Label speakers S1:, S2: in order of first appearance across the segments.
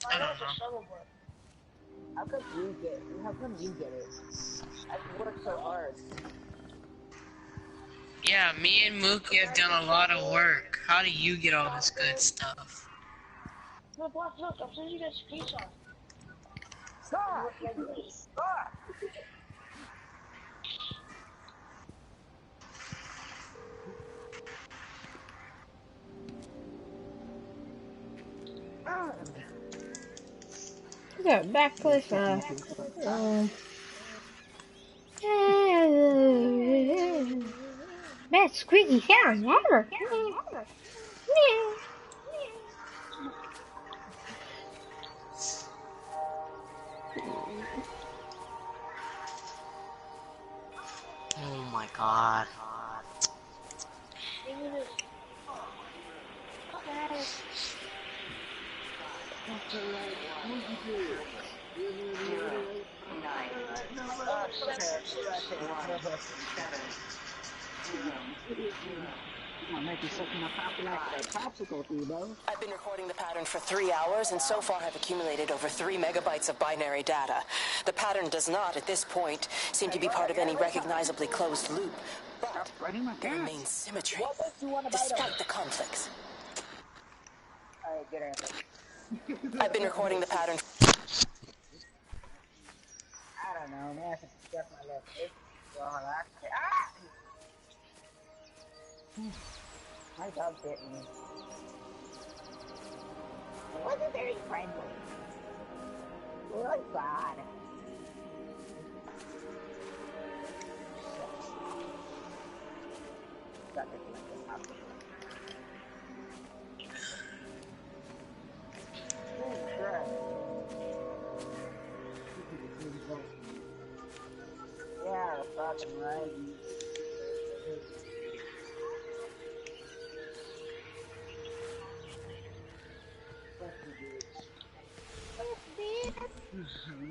S1: I know it's a shovel, but
S2: how come you get it? I've worked so hard.
S3: Yeah, me and Mookie have done a lot of work. How do you get all this good stuff?
S1: look, I'm sending you guys screenshots.
S2: Stop! Stop!
S4: Yeah, back place. Best squeaky sound ever.
S3: Oh my god.
S1: Give me this.
S5: I've been recording the pattern for 3 hours and so far have accumulated over 3 megabytes of binary data. The pattern does not, at this point, seem to be part of any recognizably closed loop, but there remains symmetry, despite the conflicts.
S2: Alright, get answer.
S5: I've been recording the pattern.
S2: I don't know, man. I have to stuff my left hip. My dog bit me. It wasn't very friendly. Really bad. Got this like this up. Oh, sure. Yeah, fucking right. I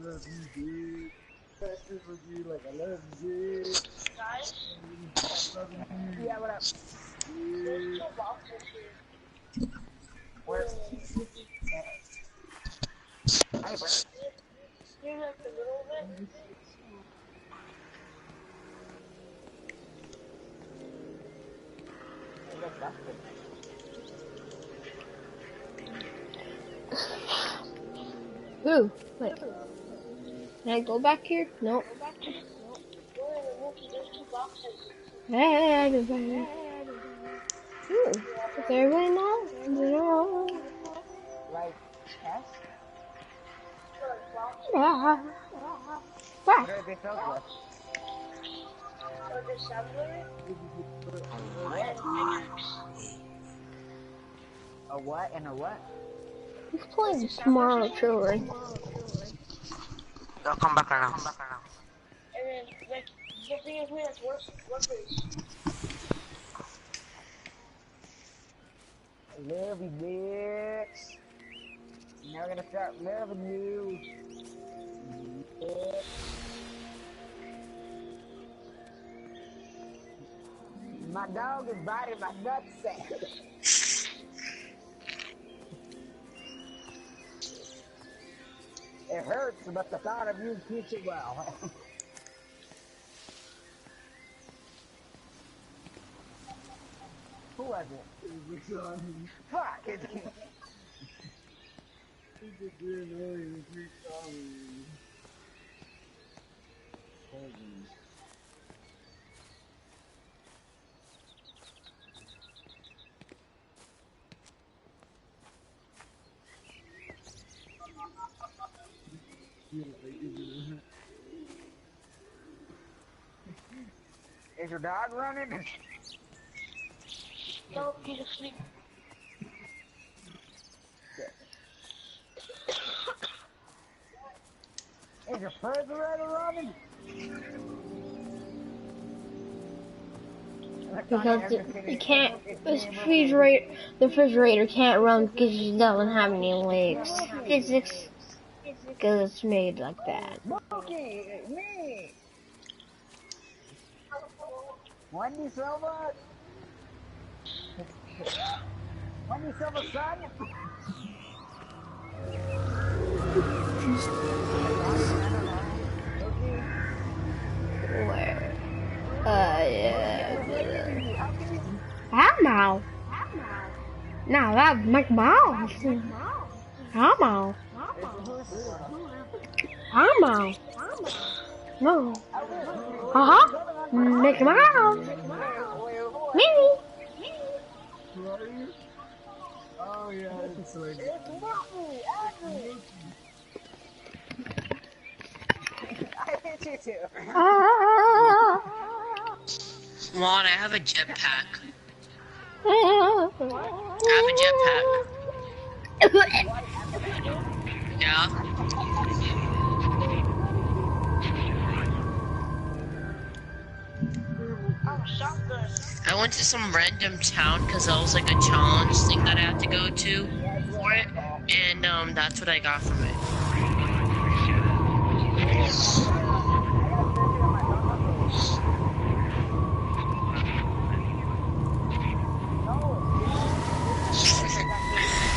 S2: love you, dude. Fastest with you like I love you, dude.
S1: Guys,
S2: Yeah, what up?
S1: there's 2 boxes here.
S2: Where? Hey, bro.
S1: Here's like the middle of it.
S4: Ooh, wait. Can I go back here? Nope.
S1: There's 2 boxes.
S4: Hey, everybody. Ooh, is everybody now? No.
S2: Like, test?
S4: Ah.
S2: What
S4: Ah.
S2: are they filled with?
S1: Or the assembler
S3: Oh my
S1: and pickaxe.
S2: A what and a what?
S4: He's playing tomorrow, children.
S3: I'll come back around.
S1: And then, like, the thing is, we have workers.
S2: Love you, bitch. Now we're gonna start loving you. Bitch. My dog is biting my nutsack. It hurts, but the thought of you keeps it well. Who was it? It was Johnny. Fuck! It's he just didn't know he was re-calling. Is your dog running?
S1: No, he's asleep.
S2: Is your refrigerator running?
S4: Because it can't, the refrigerator can't run because it doesn't have any legs. Physics, because it's made like that.
S2: Mookie, me. Wendy Silva. Wendy Silva, son.
S4: Now that make balls. Come on. Come on. No. Mickey Mouse. Minnie.
S2: Oh yeah, it's like I hit you too.
S3: Juan, I have a jetpack. I have a jetpack. Yeah.
S1: Oh, shotgun.
S3: I went to some random town because that was like a challenge thing that I had to go to for it, and that's what I got from it.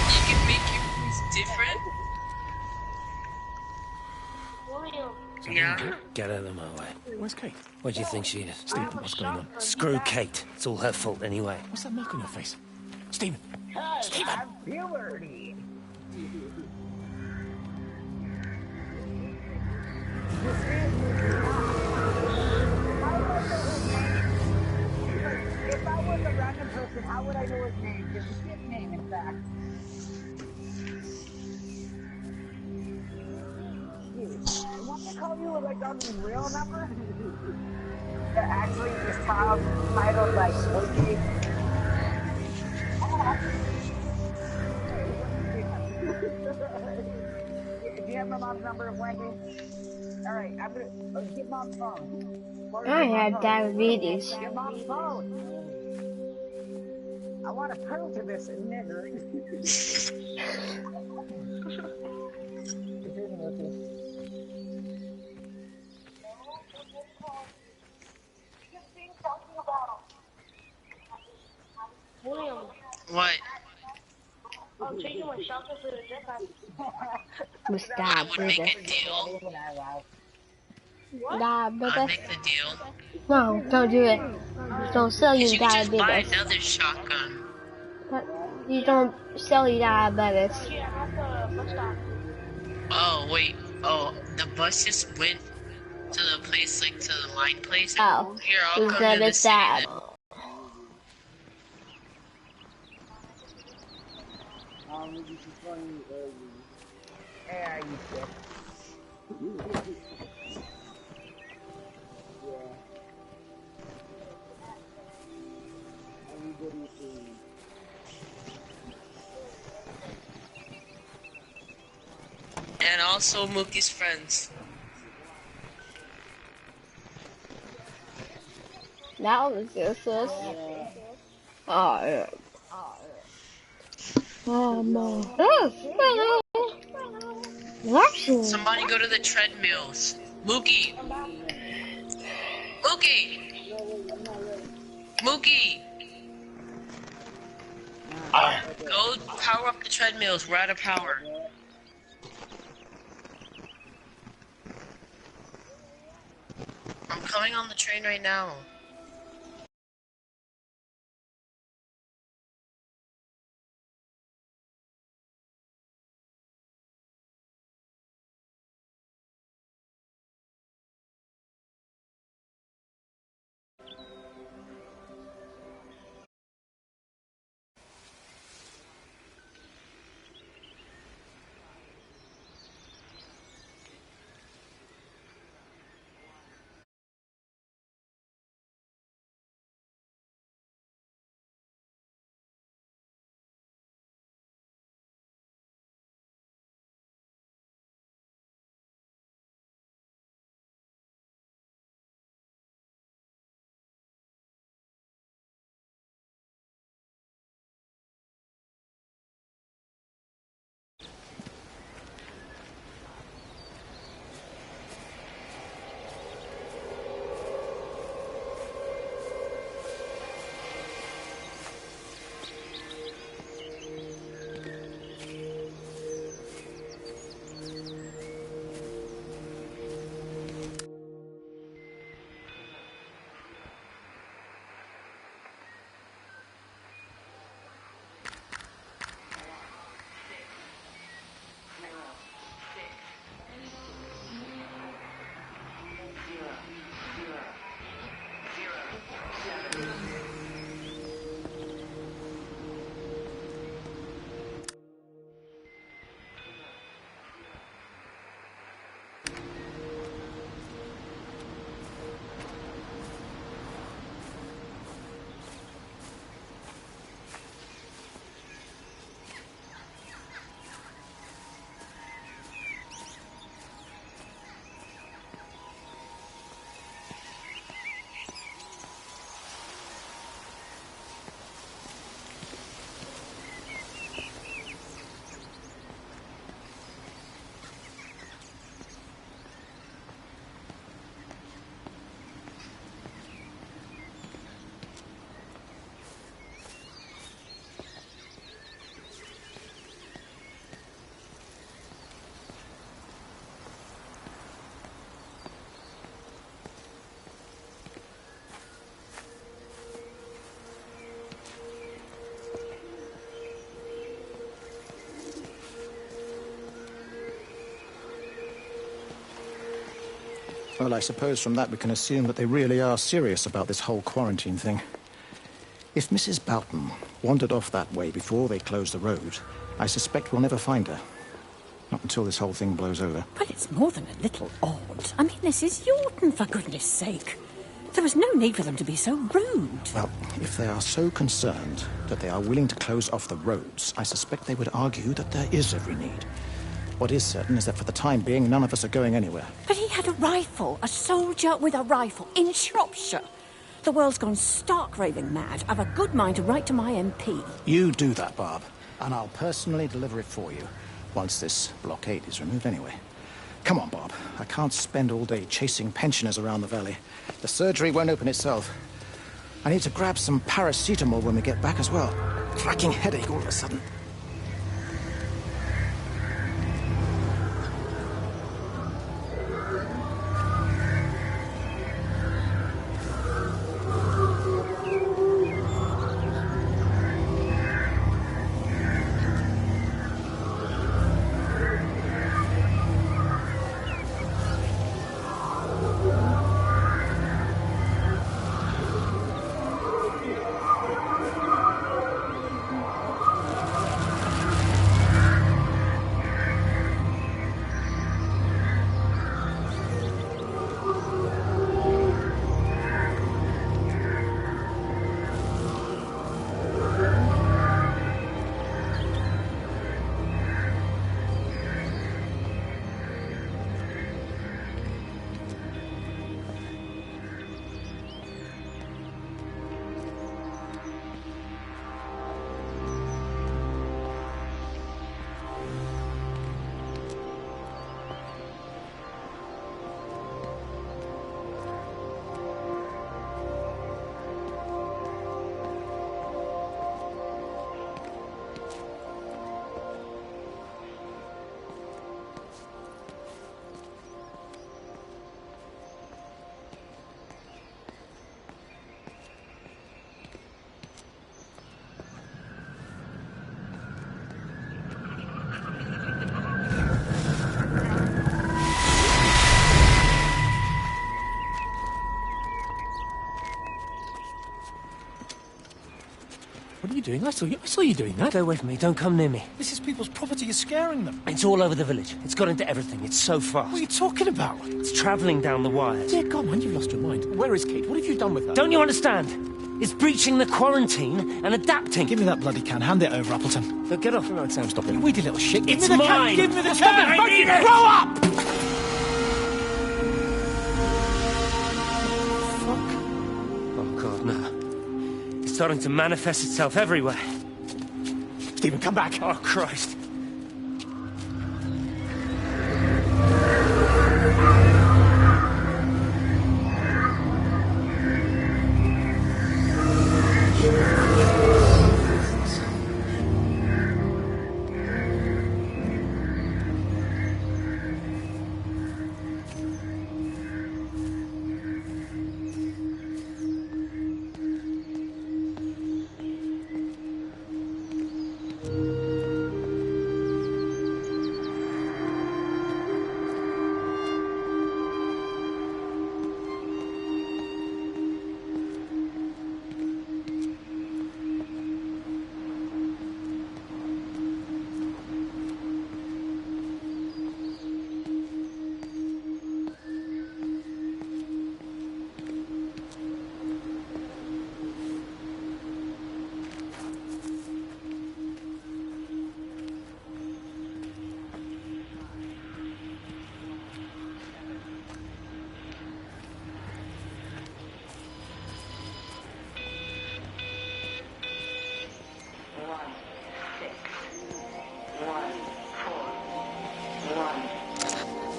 S3: You can make your voice different.
S1: William.
S3: Yeah.
S6: Get out of my way.
S7: Where's Kate?
S6: What do you think she is?
S7: Stephen, what's going on?
S6: Screw Kate. It's all her fault anyway.
S7: What's that mark on your face? Stephen! Stephen!
S2: I'm puberty. If I was a random person, how would I know his name? It's his name, in fact. I want to call you like on his real number. That actually is titled like Loki. Do you have my mom's number, Wendy? Alright, I'm gonna get mom's phone.
S4: I have diabetes.
S2: Get mom's phone. I want to prove to this nigger.
S1: William.
S3: What?
S1: I'm changing my shotgun for the jetpack.
S4: With
S3: I would make a deal. I'd
S4: diabetes.
S3: make the deal.
S4: No, don't do it. Don't sell you
S3: You could just buy
S4: diabetes.
S3: another shotgun.
S4: You don't sell you diabetes.
S1: Yeah, I'm at the bus stop.
S3: Oh, wait. Oh, the bus just went to the place, like to the line place?
S4: Oh,
S3: Here, I'll
S4: is
S3: come
S4: that
S3: to the
S4: it's
S3: city
S4: that?
S3: then.
S2: Yeah, you shit.
S3: And also Mookie's friends.
S4: That was useless. Oh, yeah. Oh, no. Watching.
S3: Somebody go to the treadmills. Mookie! Mookie! Mookie! Go power up the treadmills. We're out of power. I'm coming on the train right now.
S8: Well, I suppose from that we can assume that they really are serious about this whole quarantine thing. If Mrs. Boughton wandered off that way before they closed the road, I suspect we'll never find her. Not until this whole thing blows over.
S9: But it's more than a little odd. I mean, this is Yorton, for goodness sake. There was no need for them to be so rude.
S8: Well, if they are so concerned that they are willing to close off the roads, I suspect they would argue that there is every need. What is certain is that for the time being, none of us are going anywhere.
S9: But he had a rifle, a soldier with a rifle, in Shropshire. The world's gone stark raving mad. I've a good mind to write to my MP.
S8: You do that, Barb, and I'll personally deliver it for you, once this blockade is removed anyway. Come on, Bob. I can't spend all day chasing pensioners around the valley. The surgery won't open itself. I need to grab some paracetamol when we get back as well. Cracking headache all of a sudden.
S7: What are you doing? I saw you doing that.
S6: Stay away from me. Don't come near me.
S7: This is people's property. You're scaring them.
S6: It's all over the village. It's got into everything. It's so fast.
S7: What are you talking about?
S6: It's travelling down the wires.
S7: Dear God, man, you've lost your mind. Where is Kate? What have you done with her?
S6: Don't you understand? It's breaching the quarantine and adapting.
S7: Give me that bloody can. Hand it over, Appleton.
S6: Look, get off.
S7: No, Sam, stop it. You weedy little shit. Give
S6: It's
S7: me the
S6: mine.
S7: can. Give me the
S6: Stop
S7: can.
S6: it. I need it.
S7: Grow up!
S6: Fuck. Oh, God, no. It's starting to manifest itself everywhere.
S7: Stephen, come back.
S6: Oh, Christ.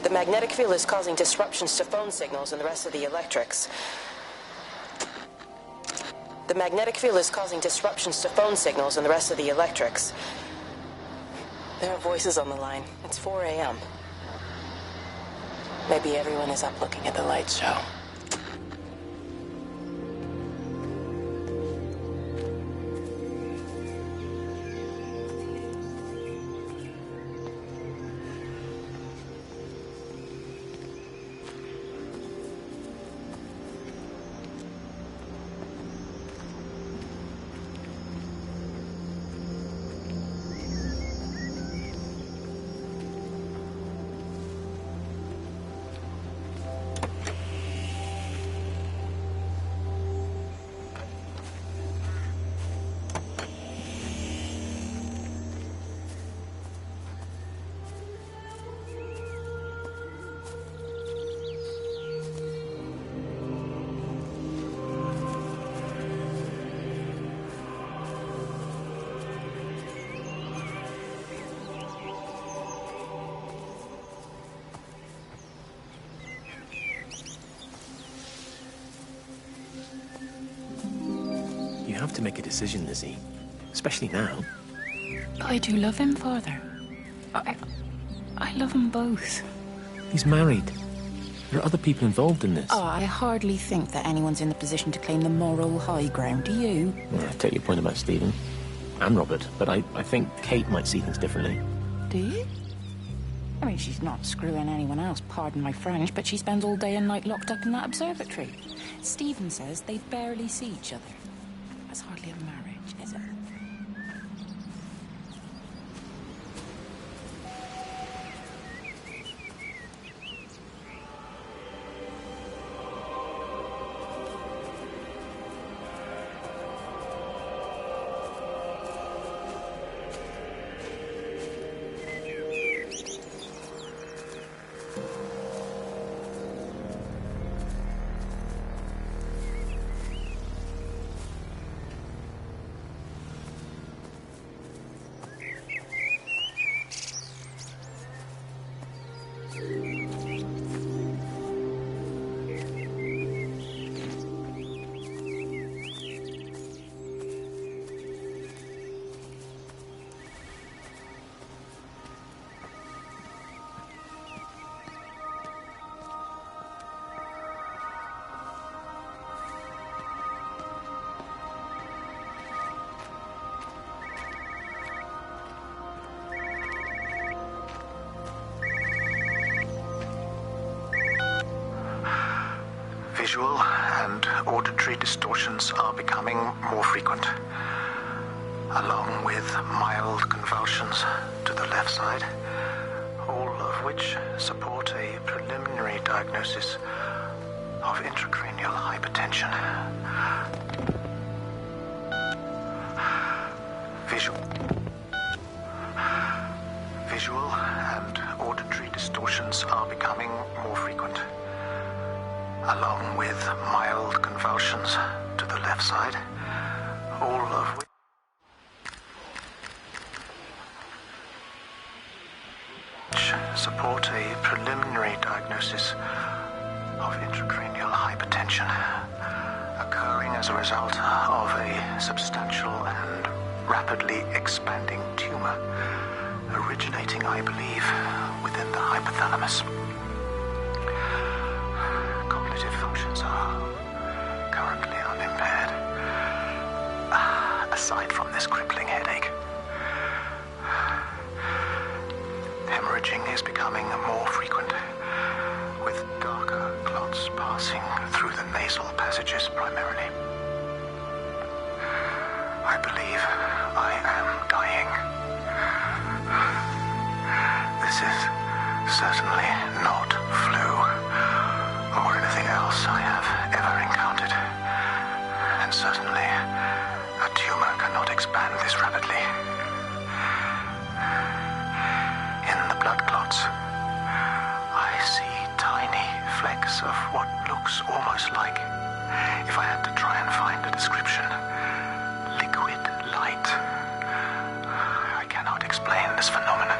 S5: The magnetic field is causing disruptions to phone signals and the rest of the electrics. The magnetic field is causing disruptions to phone signals and the rest of the electrics. There are voices on the line. It's 4 a.m. Maybe everyone is up looking at the light show.
S10: have to make a decision, Lizzie. Especially now.
S11: But I do love him, Father. I love them both.
S10: He's married. There are other people involved in this.
S11: Oh, I hardly think that anyone's in the position to claim the moral high ground, do you?
S10: Yeah, I take your point about Stephen. And Robert. But I think Kate might see things differently.
S11: Do you? I mean, she's not screwing anyone else, pardon my French, but she spends all day and night locked up in that observatory. Stephen says they barely see each other. That's hardly a marriage, is it?
S8: Visual and auditory distortions are becoming more frequent, along with mild convulsions to the left side, all of which support a preliminary diagnosis of intracranial hypertension. Visual and auditory distortions are becoming more frequent, along with mild convulsions to the left side, all of which support a preliminary diagnosis of intracranial hypertension, occurring as a result of a substantial and rapidly expanding tumor, originating, I believe, within the hypothalamus. Cognitive functions are currently unimpaired, aside from this crippling headache. Hemorrhaging is becoming more frequent, with darker clots passing through the nasal passages primarily. I believe I am dying. This is certainly not flu or anything else I have ever encountered. And certainly, a tumor cannot expand this rapidly. In the blood clots, I see tiny flecks of what looks almost like, if I had to try and find a description, liquid light. I cannot explain this phenomenon.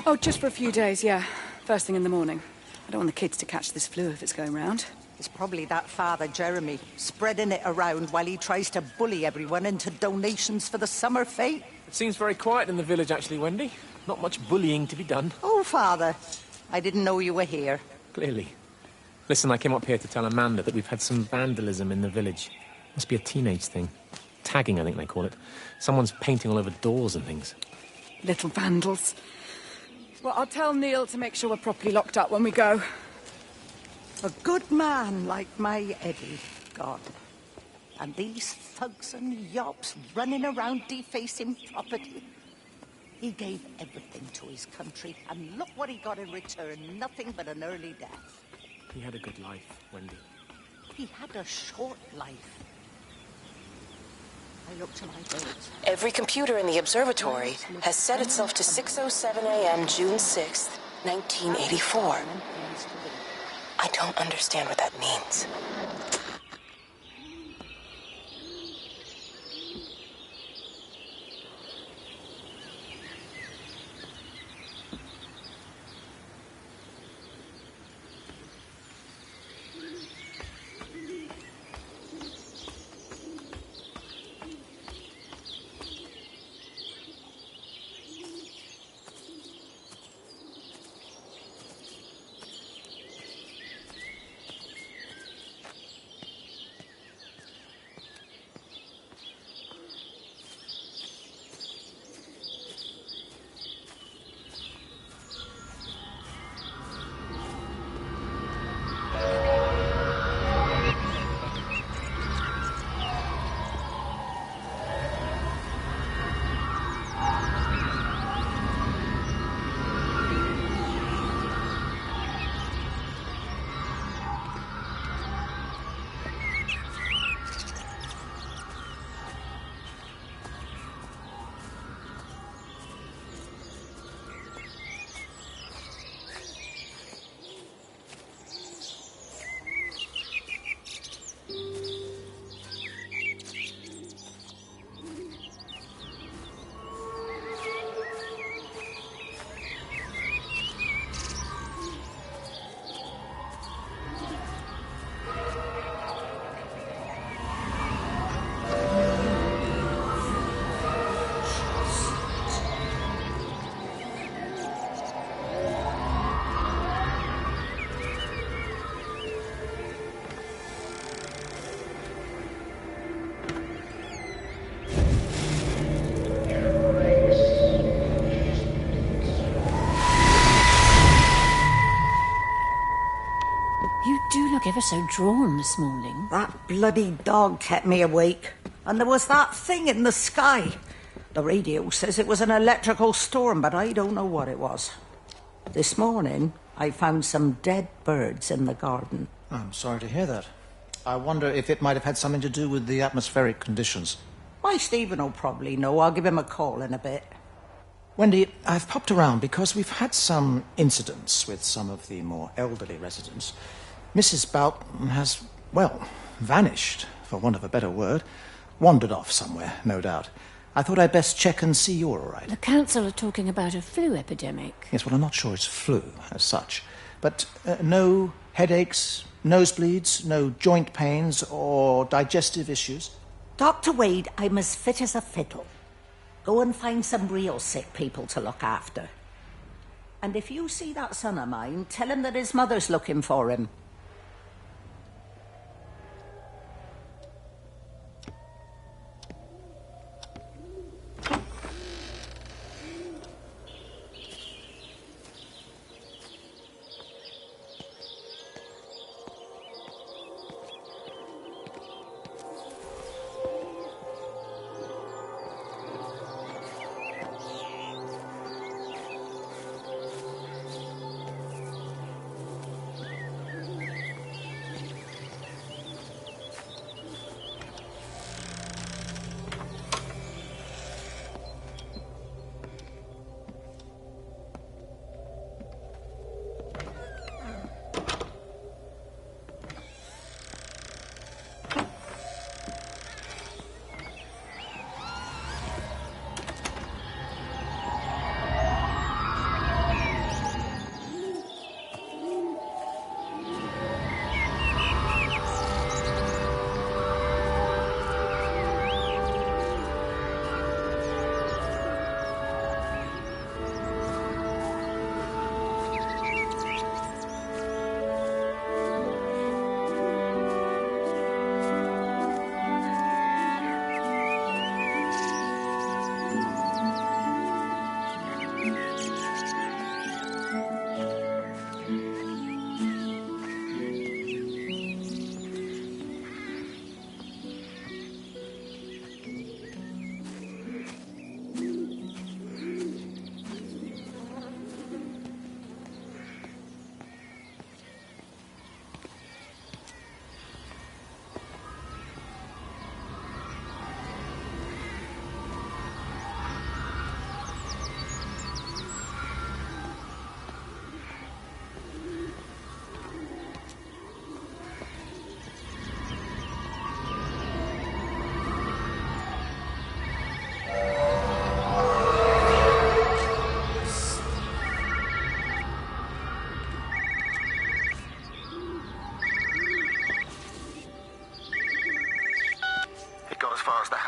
S12: Oh, just for a few days, yeah. First thing in the morning. I don't want the kids to catch this flu if it's going round.
S13: It's probably that father, Jeremy, spreading it around while he tries to bully everyone into donations for the summer fete.
S10: It seems very quiet in the village, actually, Wendy. Not much bullying to be done.
S13: Oh, father, I didn't know you were here.
S10: Clearly. Listen, I came up here to tell Amanda that we've had some vandalism in the village. Must be a teenage thing. Tagging, I think they call it. Someone's painting all over doors and things.
S12: Little vandals. Well, I'll tell Neil to make sure we're properly locked up when we go.
S13: A good man like my Eddie, God. And these thugs and yobs running around defacing property. He gave everything to his country, and look what he got in return. Nothing but an early death.
S10: He had a good life, Wendy.
S13: He had a short life. I look to my birds.
S5: Every computer in the observatory has set itself to 6:07 a.m. June 6th, 1984. I don't understand what that means.
S9: You do look ever so drawn this morning.
S13: That bloody dog kept me awake. And there was that thing in the sky. The radio says it was an electrical storm, but I don't know what it was. This morning, I found some dead birds in the garden.
S8: I'm sorry to hear that. I wonder if it might have had something to do with the atmospheric conditions.
S13: Why, Stephen will probably know. I'll give him a call in a bit.
S8: Wendy, I've popped around because we've had some incidents with some of the more elderly residents. Mrs. Bout has, well, vanished, for want of a better word. Wandered off somewhere, no doubt. I thought I'd best check and see you're all right.
S9: The council are talking about a flu epidemic.
S8: Yes, well, I'm not sure it's flu as such. But no headaches, nosebleeds, no joint pains or digestive issues?
S13: Dr. Wade, I'm as fit as a fiddle. Go and find some real sick people to look after. And if you see that son of mine, tell him that his mother's looking for him.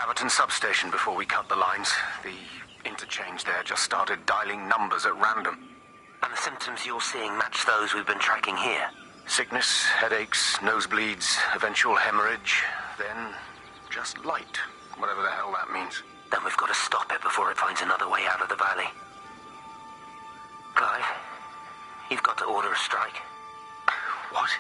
S14: Abberton substation before we cut the lines. The interchange there just started dialing numbers at random.
S15: And the symptoms you're seeing match those we've been tracking here?
S14: Sickness, headaches, nosebleeds, eventual hemorrhage, then just light, whatever the hell that means.
S15: Then we've got to stop it before it finds another way out of the valley. Clive, you've got to order a strike.
S14: What?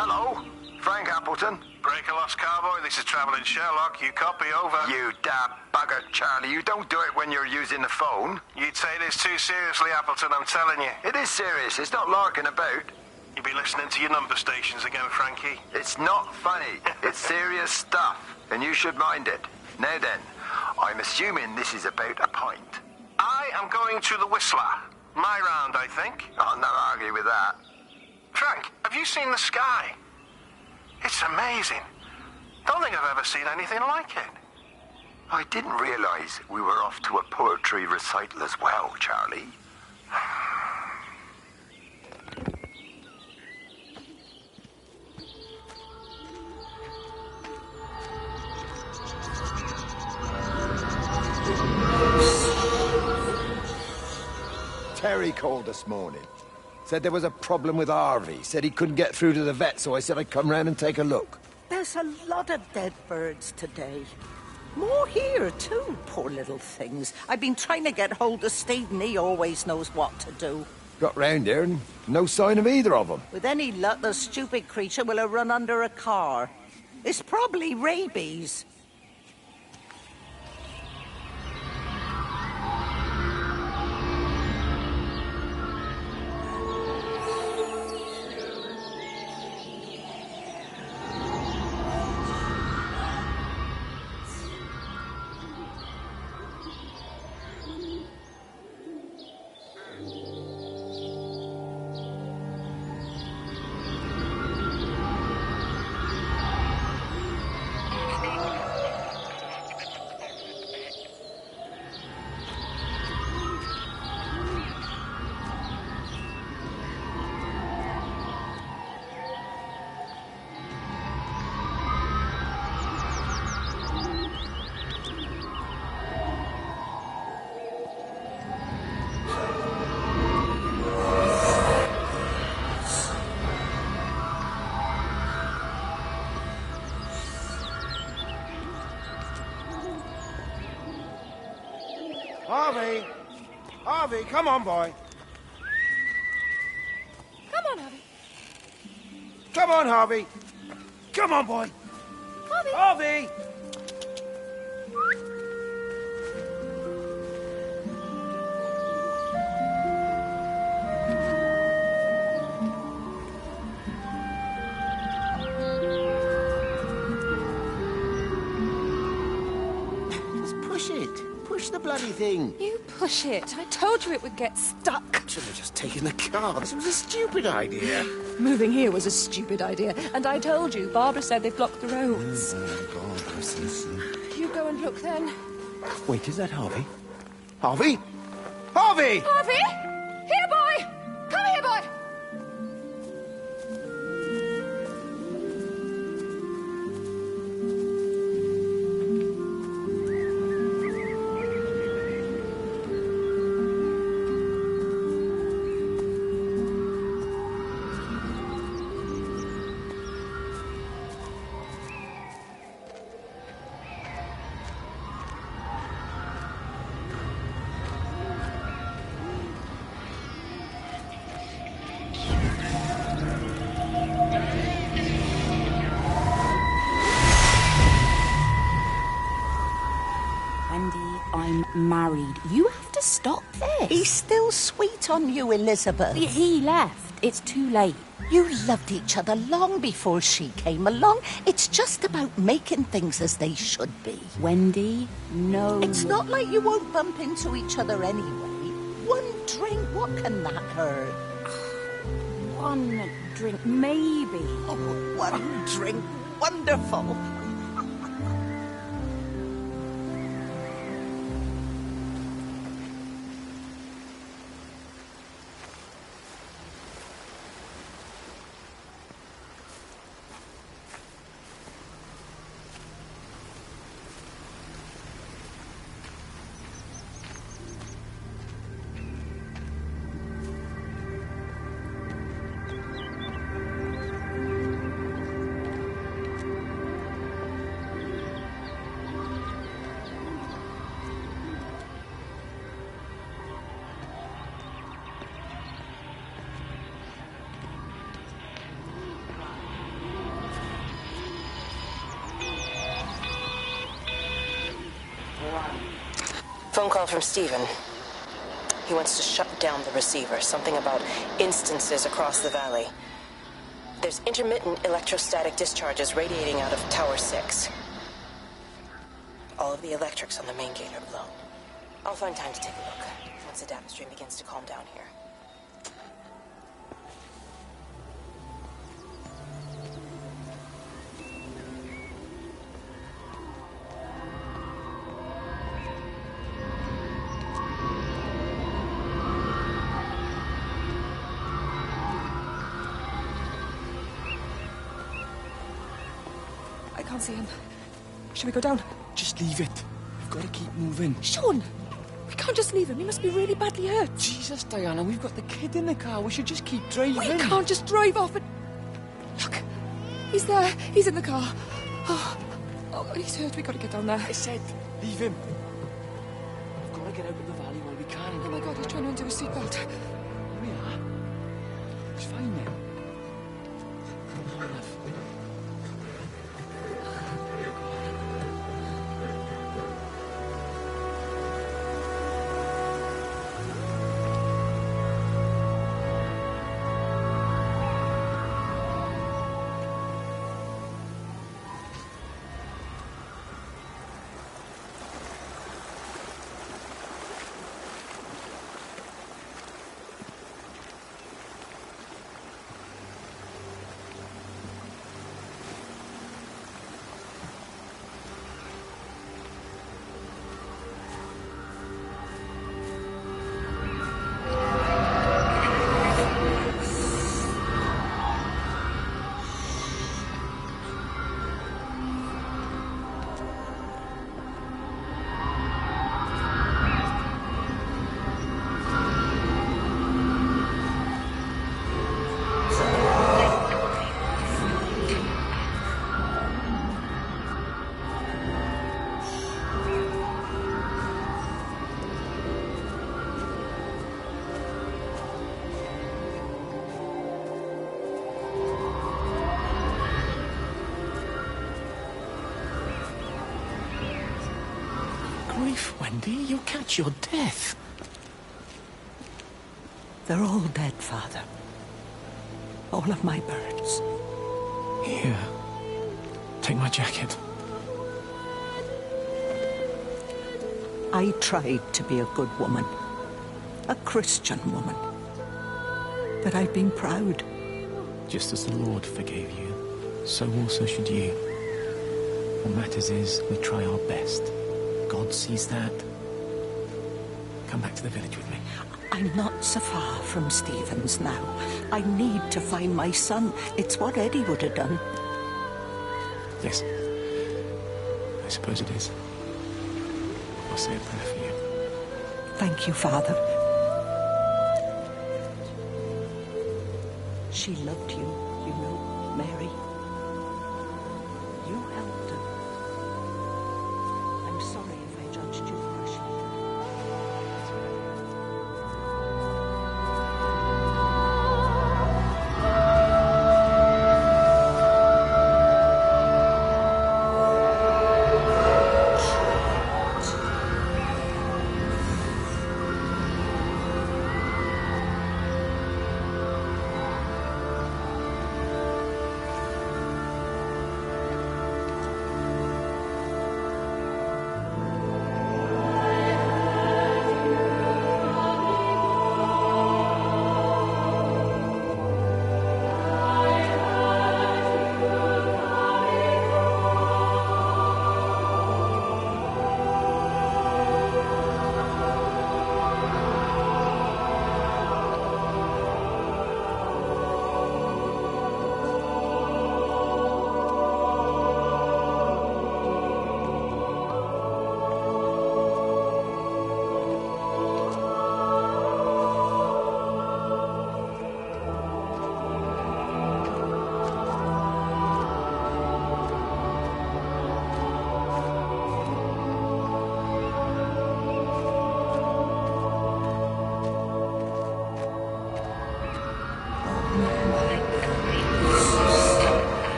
S14: Hello, Frank Appleton.
S16: Breaker lost cowboy, this is Travelling Sherlock. You copy, over.
S14: You dab bugger, Charlie. You don't do it when you're using the phone.
S16: You'd say this too seriously, Appleton, I'm telling you.
S14: It is serious. It's not larking about.
S16: You be listening to your number stations again, Frankie.
S14: It's not funny. It's serious stuff, and you should mind it. Now then, I'm assuming this is about a pint.
S16: I am going to the Whistler. My round, I think.
S14: I'll not argue with that.
S16: Frank, have you seen the sky? It's amazing. Don't think I've ever seen anything like it.
S14: I didn't realize we were off to a poetry recital as well, Charlie.
S17: Terry called this morning. Said there was a problem with Harvey. Said he couldn't get through to the vet, so I said I'd come round and take a look.
S13: There's a lot of dead birds today. More here, too, poor little things. I've been trying to get hold of Stephen. He always knows what to do.
S17: Got round here and no sign of either of them.
S13: With any luck, the stupid creature will have run under a car. It's probably rabies.
S18: Harvey! Harvey, come on, boy.
S12: Come on, Harvey.
S18: Come on, Harvey. Come on, boy.
S12: Harvey!
S18: Harvey!
S17: Push it. Push the bloody thing.
S12: You push it. I told you it would get stuck.
S17: Should have just taken the car. This was a stupid idea.
S12: Moving here was a stupid idea. And I told you, Barbara said they blocked the roads.
S17: Oh, God, listen.
S12: You go and look then.
S17: Wait, is that Harvey? Harvey? Harvey!
S12: Harvey! Here, boy! Come here, boy!
S9: married. You have to stop this.
S13: He's still sweet on you, Elizabeth.
S9: He left. It's too late.
S13: You loved each other long before she came along. It's just about making things as they should be.
S9: Wendy, no.
S13: It's not like you won't bump into each other anyway. One drink, what can that hurt?
S9: One drink, maybe.
S13: Oh, one drink. Wonderful.
S5: Phone call from Stephen. He wants to shut down the receiver. Something about instances across the valley. There's intermittent electrostatic discharges radiating out of Tower 6. All of the electrics on the main gate are blown. I'll find time to take a look once the data stream begins to calm down here.
S12: I can't see him. Should we go down?
S6: Just leave it. We've got to keep moving.
S12: Sean! We can't just leave him. He must be really badly hurt.
S6: Jesus, Diana, we've got the kid in the car. We should just keep driving.
S12: We can't just drive off and... Look! He's there. He's in the car. Oh, he's hurt. We've got to get down there.
S6: I said, leave him. We've got to get out of the valley while we can.
S12: Oh my God, he's trying to undo his seatbelt.
S6: Here we are. It's fine then. Enough.
S7: Grief, Wendy, you'll catch your death.
S13: They're all dead, Father. All of my birds.
S7: Here. Take my jacket.
S13: I tried to be a good woman. A Christian woman. But I've been proud.
S7: Just as the Lord forgave you, so also should you. What matters is we try our best. God sees that. Come back to the village with me.
S13: I'm not so far from Stephen's now. I need to find my son. It's what Eddie would have done.
S7: Yes. I suppose it is. I'll say a prayer for you.
S13: Thank you, Father. She loved you, you know, Mary. You helped her. I'm sorry if I judged you harshly.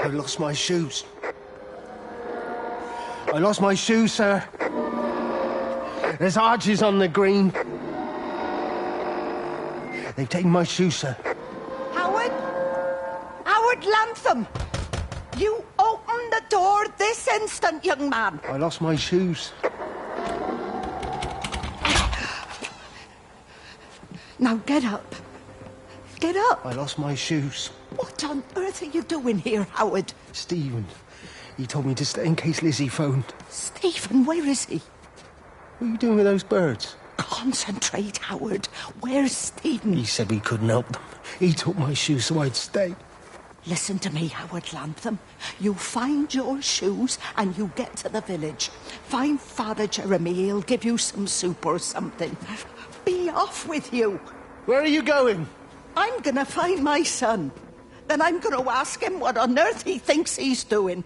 S18: I lost my shoes. I lost my shoes, sir. There's arches on the green. They've taken my shoes, sir.
S13: Howard? Howard Lantham! You open the door this instant, young man.
S18: I lost my shoes.
S13: Now get up. Get up.
S18: I lost my shoes.
S13: What on earth are you doing here, Howard?
S18: Stephen. He told me to stay in case Lizzie phoned.
S13: Stephen, where is he?
S18: What are you doing with those birds?
S13: Concentrate, Howard. Where's Stephen?
S18: He said we couldn't help them. He took my shoes so I'd stay.
S13: Listen to me, Howard Lantham. You find your shoes and you get to the village. Find Father Jeremy. He'll give you some soup or something. Be off with you.
S18: Where are you going?
S13: I'm gonna find my son. Then I'm gonna ask him what on earth he thinks he's doing.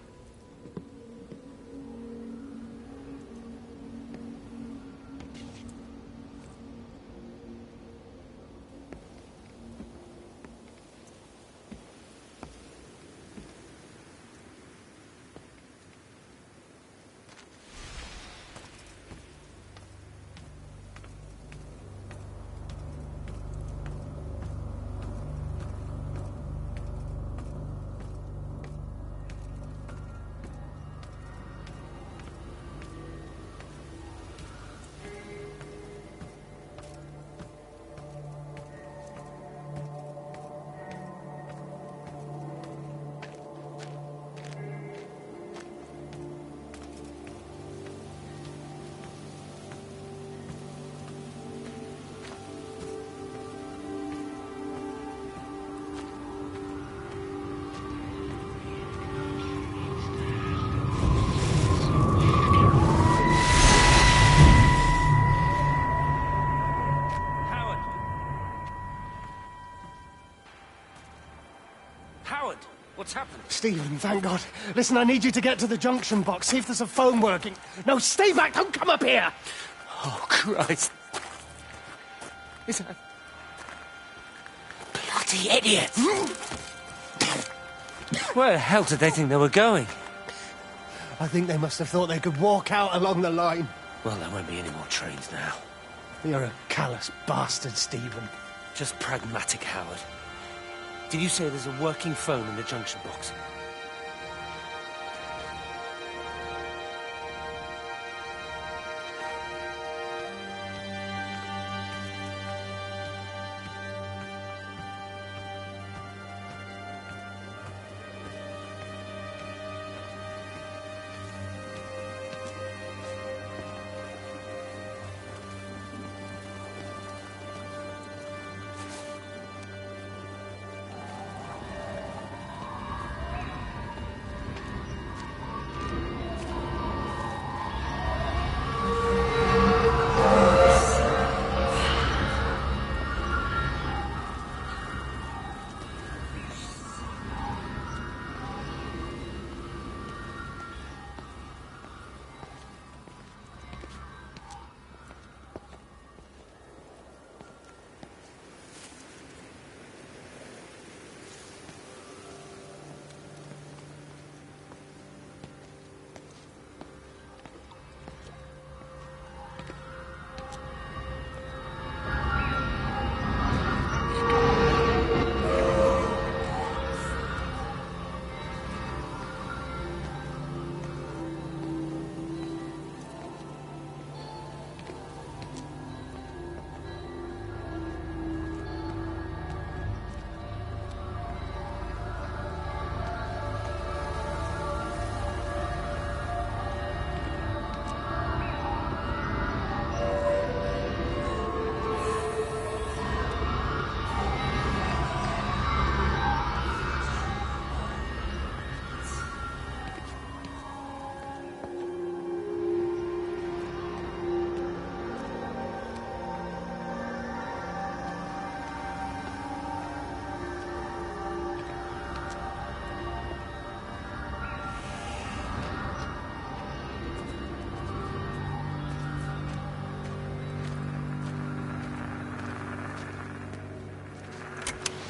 S6: What's happened?
S18: Stephen, thank God. Listen, I need you to get to the junction box. See if there's a phone working. No, stay back. Don't come up here.
S6: Oh, Christ.
S18: Is that...
S6: Bloody idiot! Where the hell did they think they were going?
S18: I think they must have thought they could walk out along the line.
S6: Well, there won't be any more trains now.
S18: You're a callous bastard, Stephen.
S6: Just pragmatic, Howard. Did you say there's a working phone in the junction box?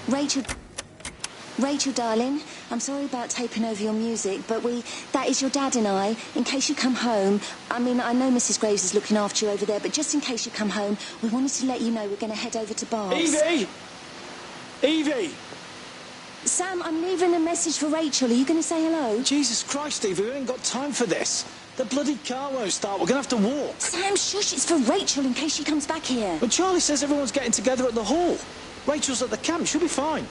S19: Rachel... Rachel, darling, I'm sorry about taping over your music, but that is your dad and I. In case you come home, I mean, I know Mrs. Graves is looking after you over there, but just in case you come home, we wanted to let you know we're going to head over to Barb's.
S18: Evie! Evie!
S19: Sam, I'm leaving a message for Rachel. Are you going to say hello?
S20: Jesus Christ, Evie, we ain't got time for this. The bloody car won't start. We're going to have to walk.
S19: Sam, shush, it's for Rachel in case she comes back here.
S20: But Charlie says everyone's getting together at the hall. Rachel's at the camp. She'll be fine.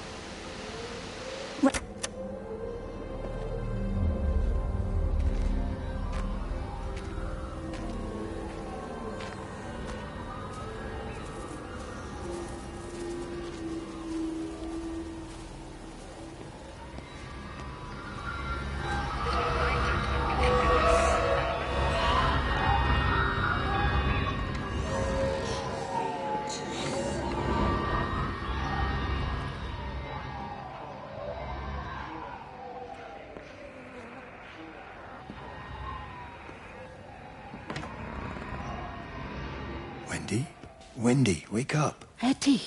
S17: Wendy, wake up.
S13: Eddie,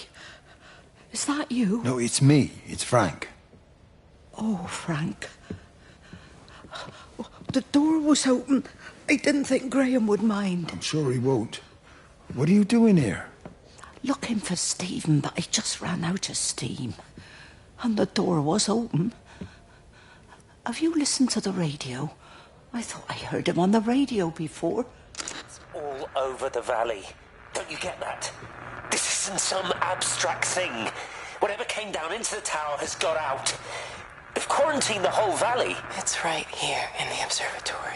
S13: is that you?
S17: No, it's me. It's Frank.
S13: Oh, Frank. The door was open. I didn't think Graham would mind.
S17: I'm sure he won't. What are you doing here?
S13: Looking for Stephen, but I just ran out of steam. And the door was open. Have you listened to the radio? I thought I heard him on the radio before.
S15: It's all over the valley. Don't you get that? This isn't some abstract thing. Whatever came down into the tower has got out. They've quarantined the whole valley.
S5: It's right here in the observatory.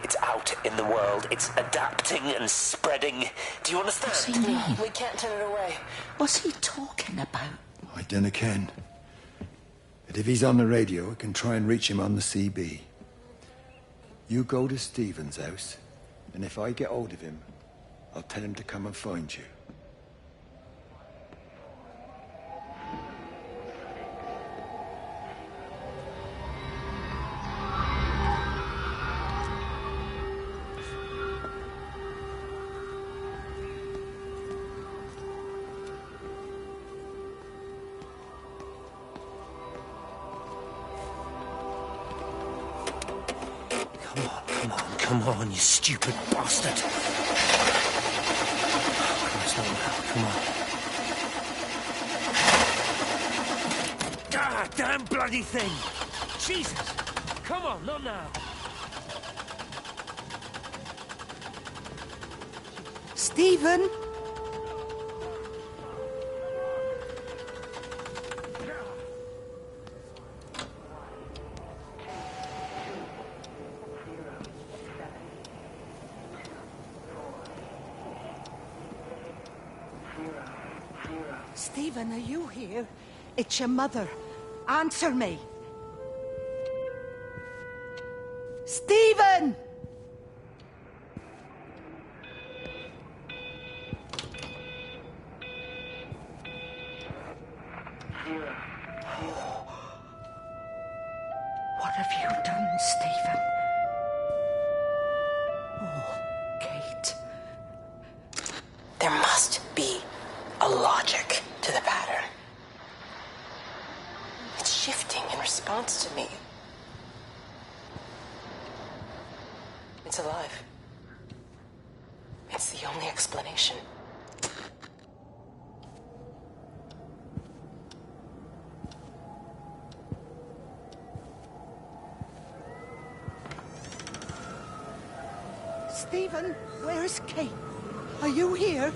S15: It's out in the world. It's adapting and spreading. Do you understand?
S13: What's he mean?
S5: We can't turn it away.
S13: What's he talking about?
S17: I dunno ken. But if he's on the radio, I can try and reach him on the CB. You go to Stephen's house, and if I get hold of him, I'll tell him to come and find you.
S6: Come on, you stupid bastard. Come on. God damn bloody thing! Jesus! Come on, not now!
S13: Stephen? Stephen, are you here? It's your mother. Answer me. Stephen! What have you done, Stephen? Oh, Kate.
S5: There must be a logic to the pattern. It's shifting in response to me. It's alive. It's the only explanation.
S13: Stephen, where's Kate? Are you here?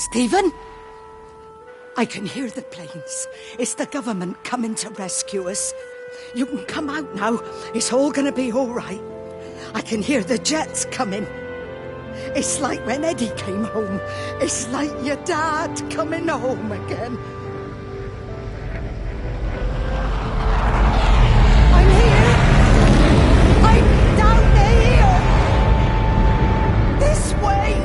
S13: Stephen? I can hear the planes. It's the government coming to rescue us. You can come out now. It's all gonna be all right. I can hear the jets coming. It's like when Eddie came home. It's like your dad coming home again. I'm here. I'm down here. This way.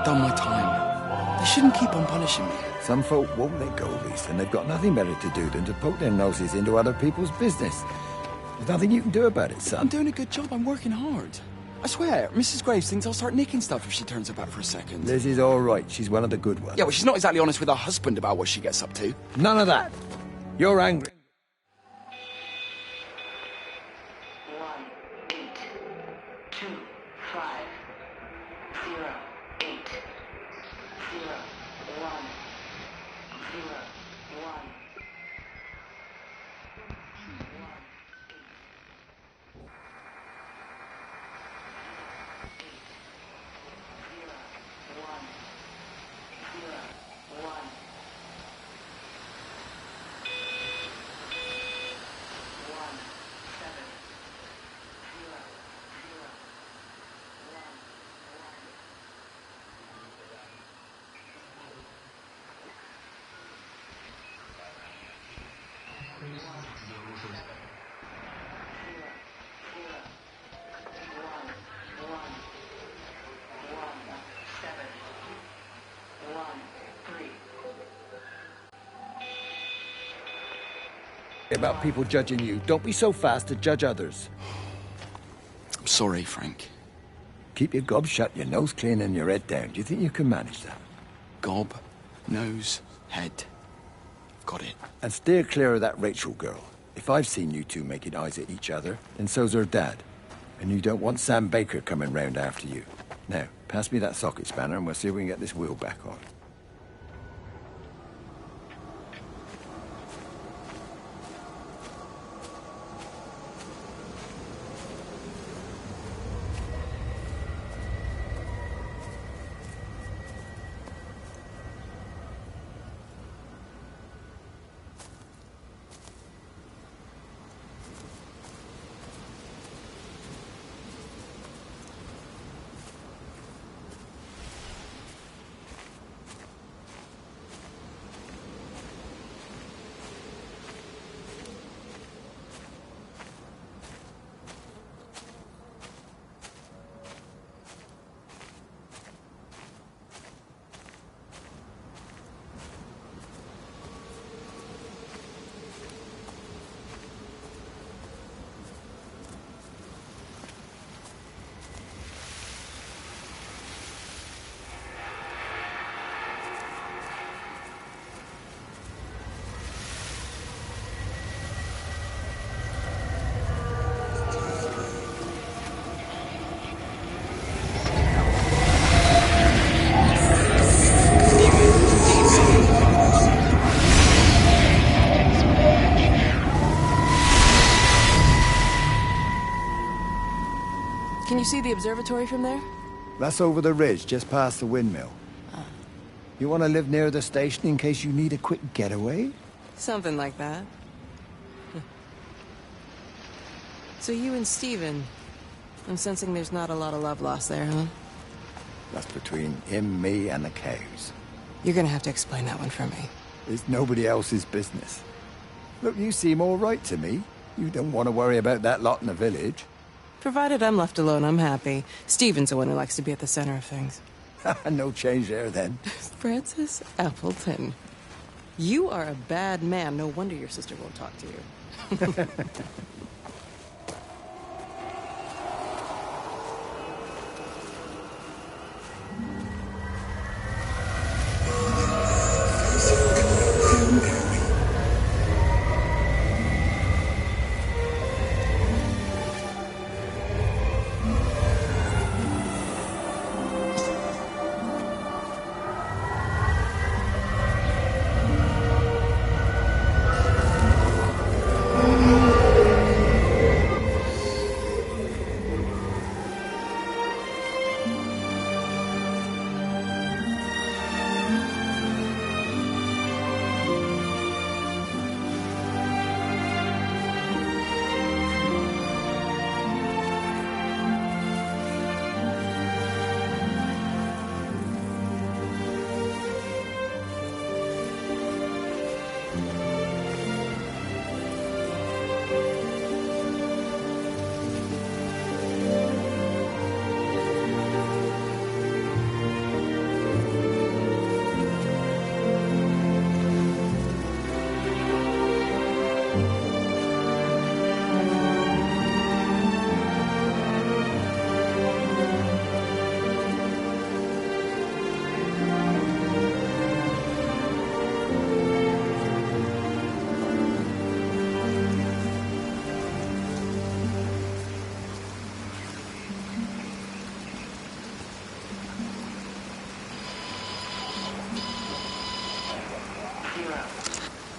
S20: done my time. They shouldn't keep on punishing me.
S17: Some folk won't let go, Reese, and they've got nothing better to do than to poke their noses into other people's business. There's nothing you can do about it, son.
S21: I'm doing a good job. I'm working hard. I swear, Mrs. Graves thinks I'll start nicking stuff if she turns her back for a second.
S17: Lizzie's all right. She's one of the good ones.
S21: Yeah, well, she's not exactly honest with her husband about what she gets up to.
S17: None of that. You're angry. About people judging you. Don't be so fast to judge others.
S21: I'm sorry, Frank.
S17: Keep your gob shut, your nose clean, and your head down. Do you think you can manage that?
S21: Gob, nose, head. Got it.
S17: And steer clear of that Rachel girl. If I've seen you two making eyes at each other, then so's her dad. And you don't want Sam Baker coming round after you. Now, pass me that socket spanner and we'll see if we can get this wheel back on.
S22: Can you see the observatory from there?
S17: That's over the ridge, just past the windmill. You want to live near the station in case you need a quick getaway?
S22: Something like that. So you and Steven, I'm sensing there's not a lot of love lost there, huh?
S17: That's between him, me, and the cows.
S22: You're gonna have to explain that one for me.
S17: It's nobody else's business. Look, you seem all right to me. You don't want to worry about that lot in the village.
S22: Provided I'm left alone, I'm happy. Steven's the one who likes to be at the center of things.
S17: No change there, then.
S22: Francis Appleton. You are a bad man. No wonder your sister won't talk to you.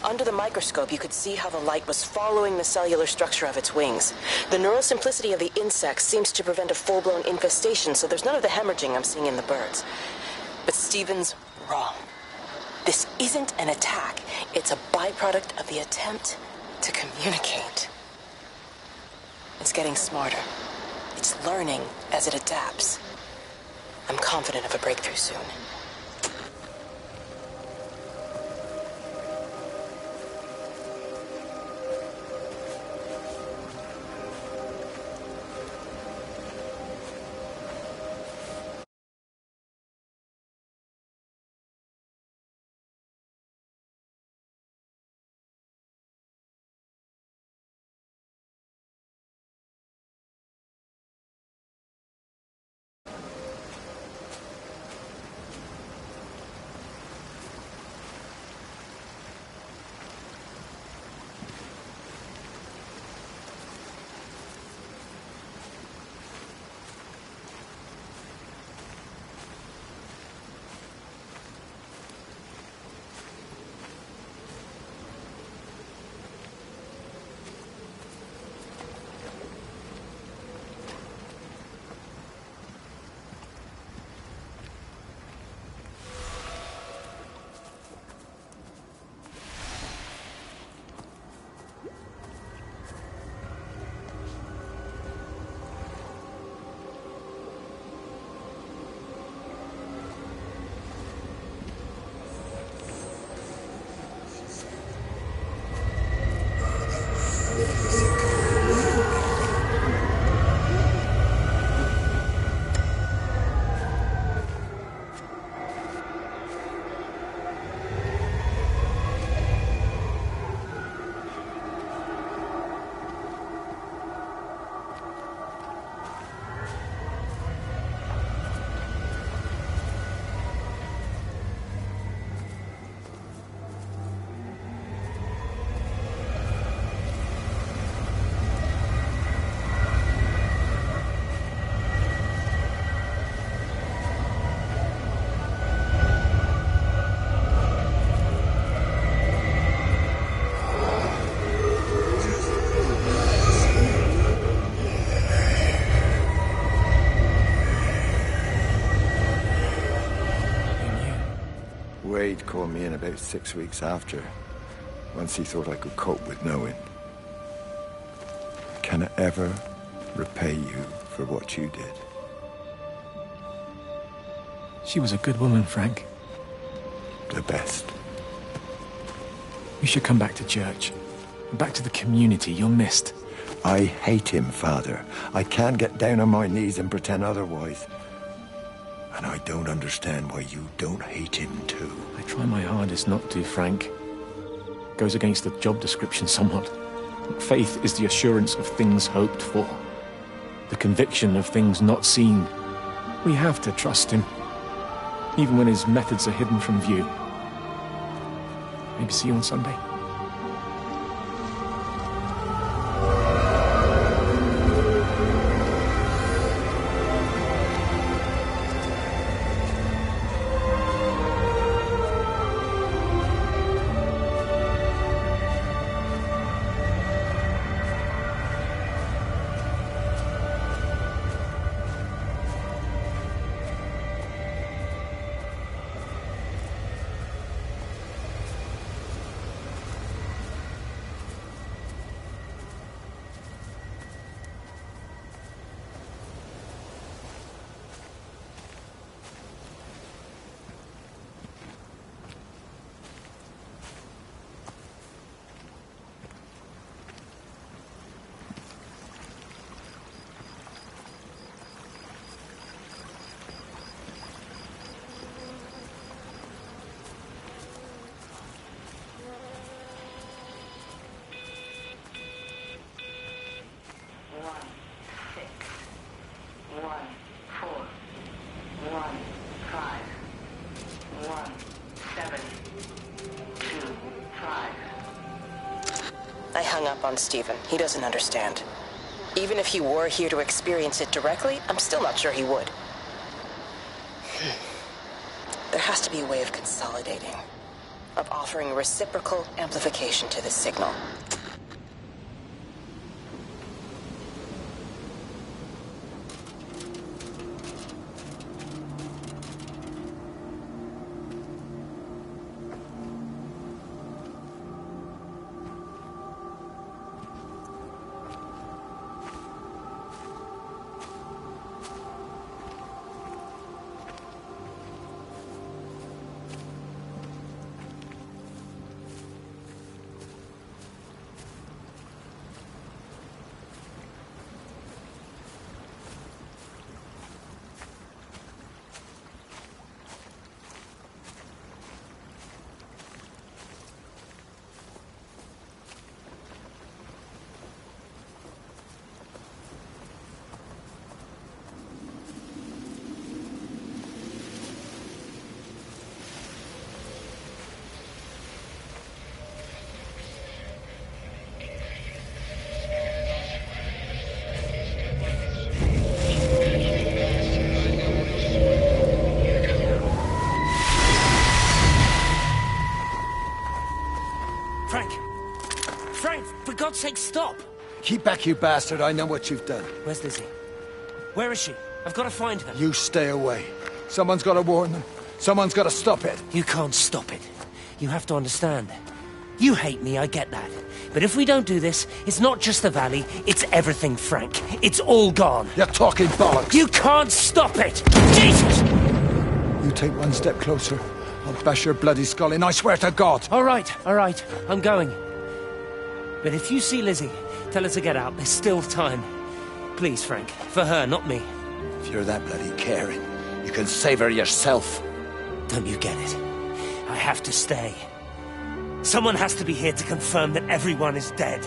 S5: Under the microscope, you could see how the light was following the cellular structure of its wings. The neural simplicity of the insects seems to prevent a full-blown infestation, so there's none of the hemorrhaging I'm seeing in the birds. But Stephen's wrong. This isn't an attack. It's a byproduct of the attempt to communicate. It's getting smarter. It's learning as it adapts. I'm confident of a breakthrough soon.
S17: Wade called me in about 6 weeks after, once he thought I could cope with knowing. Can I ever repay you for what you did?
S7: She was a good woman, Frank.
S17: The best.
S7: You should come back to church. Back to the community. You're missed.
S17: I hate him, Father. I can't get down on my knees and pretend otherwise. And I don't understand why you don't hate him too.
S7: I try my hardest not to, Frank. Goes against the job description somewhat. Faith is the assurance of things hoped for. The conviction of things not seen. We have to trust him, even when his methods are hidden from view. Maybe see you on Sunday.
S5: I hung up on Stephen. He doesn't understand. Even if he were here to experience it directly, I'm still not sure he would. There has to be a way of consolidating. of offering reciprocal amplification to this signal.
S6: For God's sake, stop!
S17: Keep back, you bastard. I know what you've done.
S6: Where's Lizzie? Where is she? I've got to find her.
S17: You stay away. Someone's got to warn them. Someone's got to stop it.
S6: You can't stop it. You have to understand. You hate me, I get that. But if we don't do this, it's not just the valley, it's everything, Frank. It's all gone.
S17: You're talking bollocks.
S6: You can't stop it! Jesus!
S17: You take one step closer, I'll bash your bloody skull in, I swear to God.
S6: All right, I'm going. But if you see Lizzie, tell her to get out. There's still time. Please, Frank. For her, not me.
S17: If you're that bloody caring, you can save her yourself.
S6: Don't you get it? I have to stay. Someone has to be here to confirm that everyone is dead.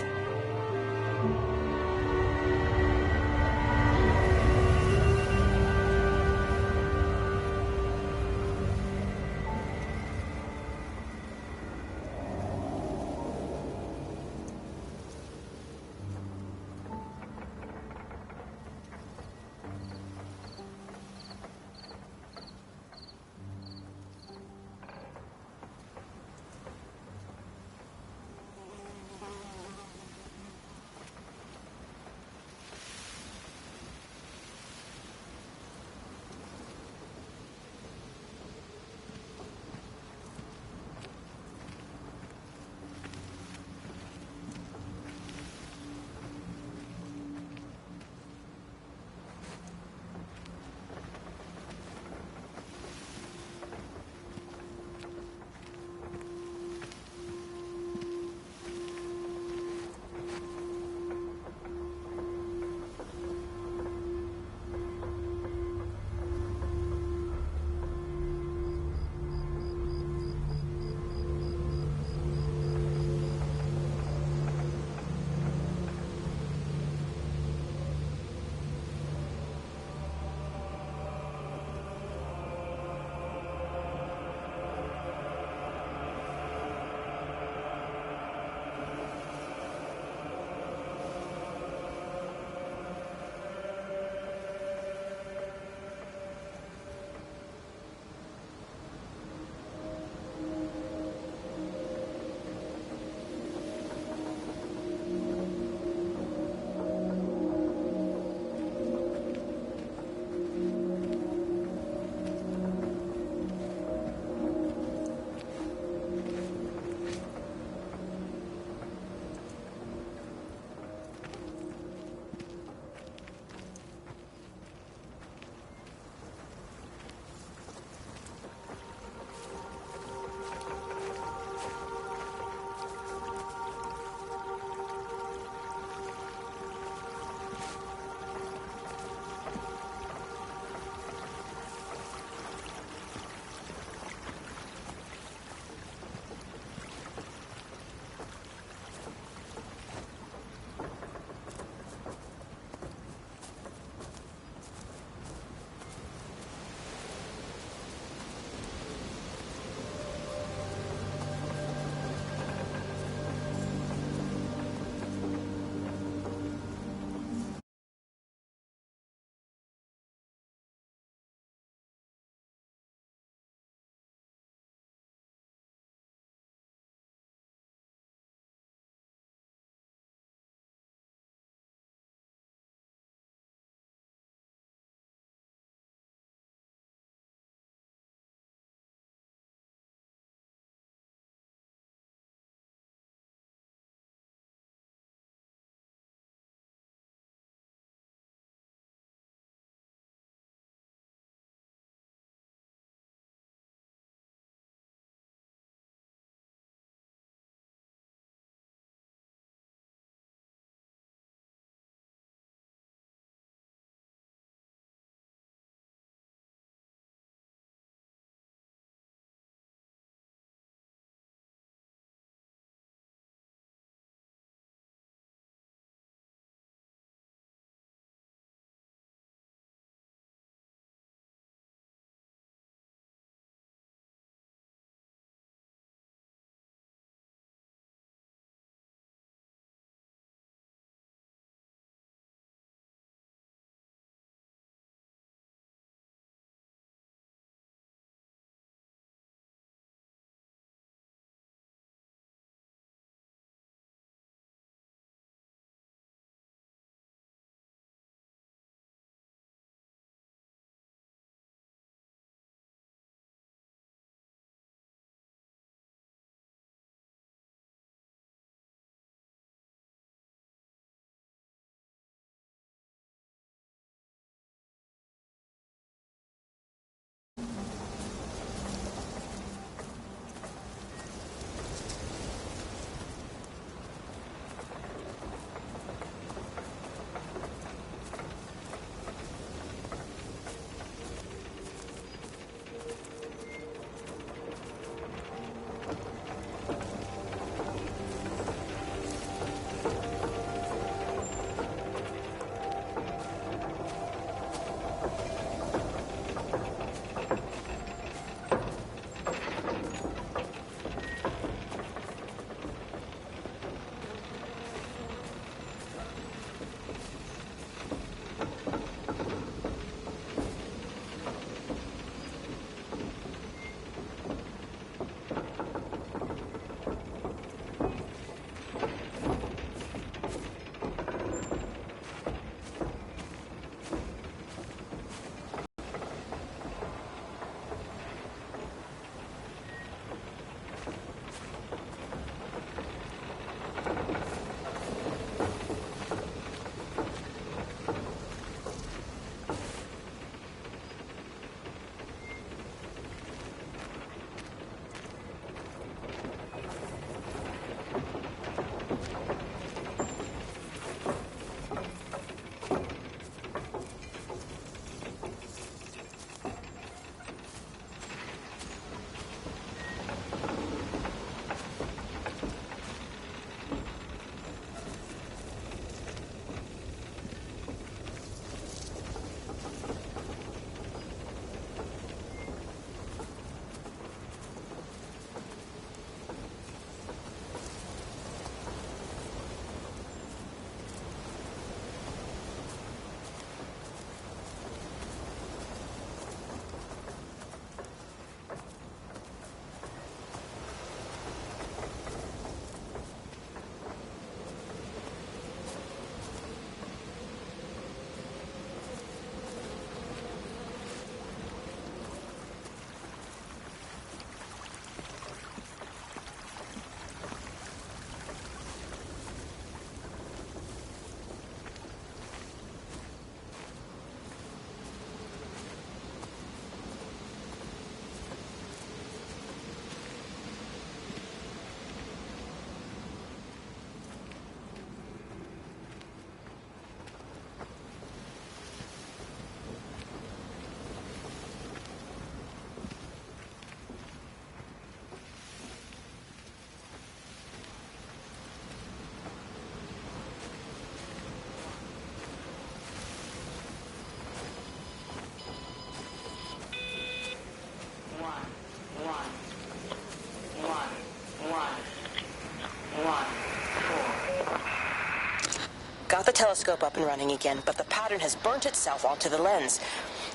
S5: telescope up and running again, but the pattern has burnt itself onto the lens.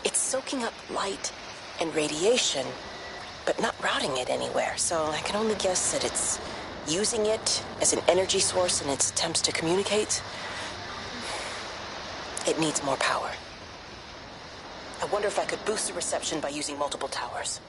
S5: It's soaking up light and radiation, but not routing it anywhere, so I can only guess that it's using it as an energy source in its attempts to communicate. It needs more power. I wonder if I could boost the reception by using multiple towers.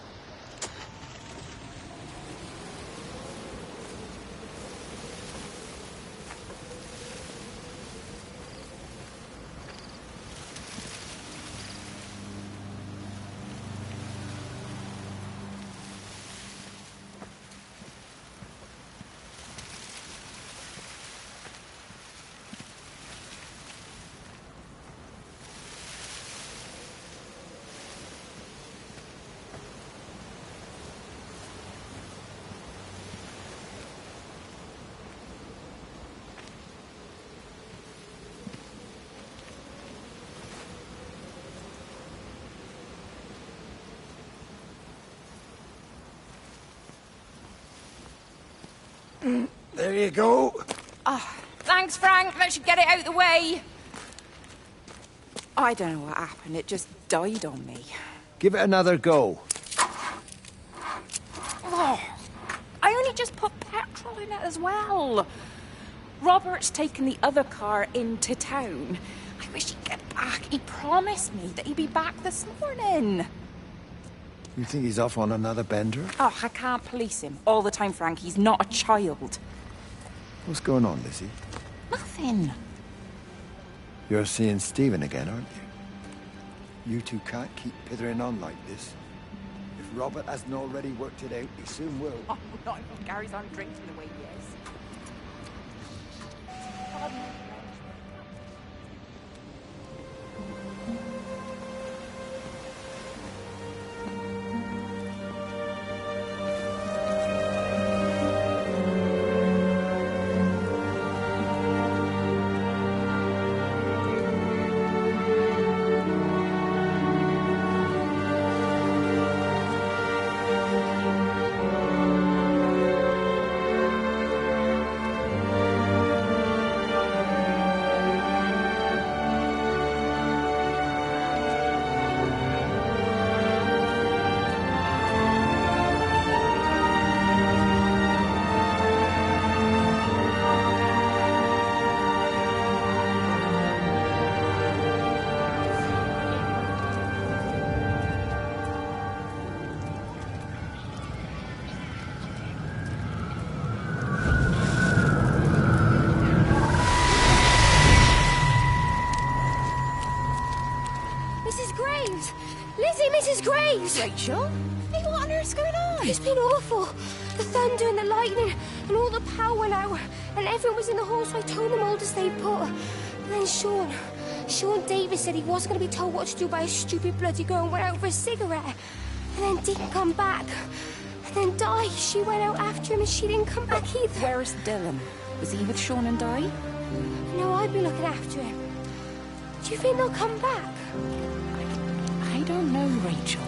S17: There you go.
S11: Oh, thanks, Frank. Let's get it out of the way. I don't know what happened. It just died on me.
S17: Give it another go.
S11: Oh, I only just put petrol in it as well. Robert's taken the other car into town. I wish he'd get back. He promised me that he'd be back this morning.
S17: You think he's off on another bender?
S11: Oh, I can't police him all the time, Frank. He's not a child.
S17: What's going on, Lizzie?
S11: Nothing.
S17: You're seeing Stephen again, aren't you? You two can't keep pithering on like this. If Robert hasn't already worked it out, he soon will.
S11: Oh, not if he carries on drinking the way he is.
S4: Mrs. Graves!
S11: Rachel? Hey, what on earth's going on?
S4: It's been awful. The thunder and the lightning and all the power went out and everyone was in the hall, so I told them all to stay put. And then Sean Davis said he wasn't going to be told what to do by a stupid bloody girl and went out for a cigarette. And then didn't come back. And then Di, she went out after him and she didn't come back either.
S11: Where's Dylan? Was he with Sean and Di?
S4: No, I've been looking after him. Do you think they'll come back?
S11: I don't know, Rachel.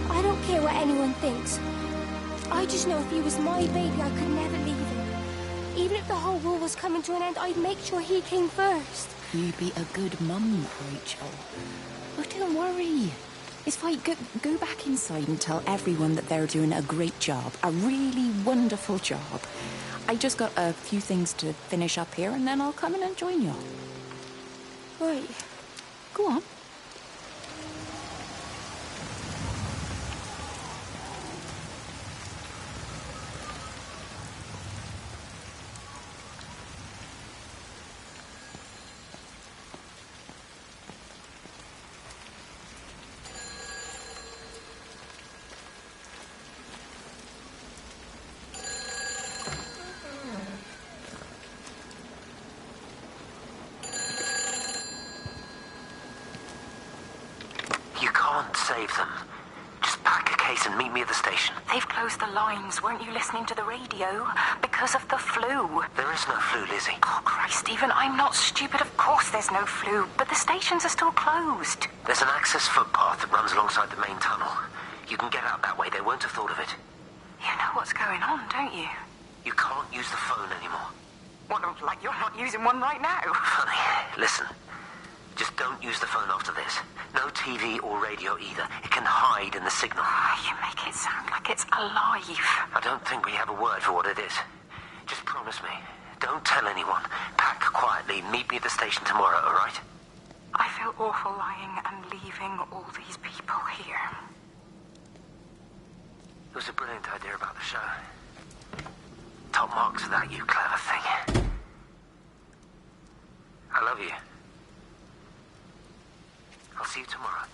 S4: I don't care what anyone thinks. I just know if he was my baby, I could never leave him. Even if the whole world was coming to an end, I'd make sure he came first.
S11: You'd be a good mum, Rachel. Oh, don't worry. It's fine. Go back inside and tell everyone that they're doing a great job. A really wonderful job. I just got a few things to finish up here, and then I'll come in and join you.
S4: Right.
S11: Go on.
S15: Save them. Just pack a case and meet me at the station.
S1: They've closed the lines. Weren't you listening to the radio? Because of the flu.
S15: There is no flu, Lizzie.
S1: Oh, Christ, Stephen, I'm not stupid. Of course there's no flu. But the stations are still closed.
S15: There's an access footpath that runs alongside the main tunnel. You can get out that way. They won't have thought of it.
S1: You know what's going on, don't you?
S15: You can't use the phone anymore.
S1: Well, like you're not using one right now.
S15: Funny. Listen, just don't use the phone after this. No TV or radio either. It can hide in the signal.
S1: You make it sound like it's alive.
S15: I don't think we have a word for what it is. Just promise me. Don't tell anyone. Pack quietly. Meet me at the station tomorrow, all right?
S1: I feel awful lying and leaving all these people here.
S15: It was a brilliant idea about the show. Top marks for that, you clever thing. I love you. I'll see you tomorrow.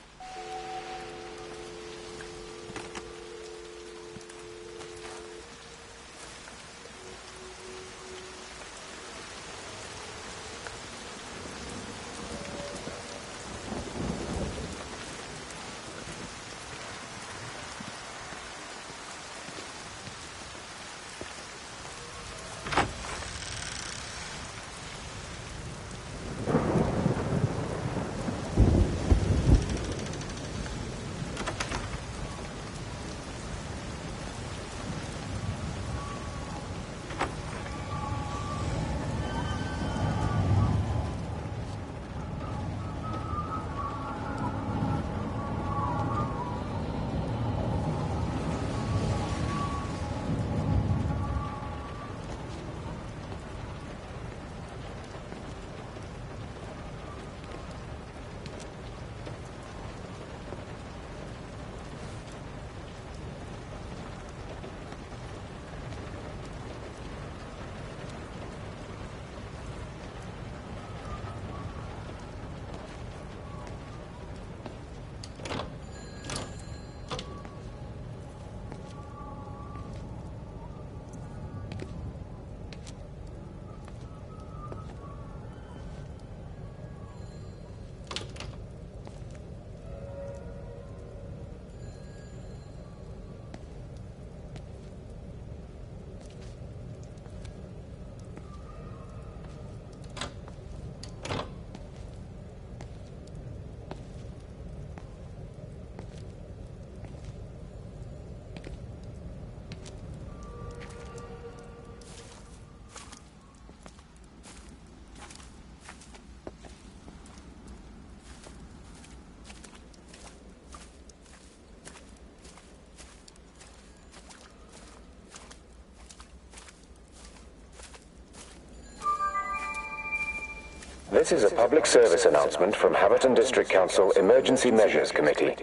S2: This is a public service announcement from Haverton District Council Emergency Measures Committee.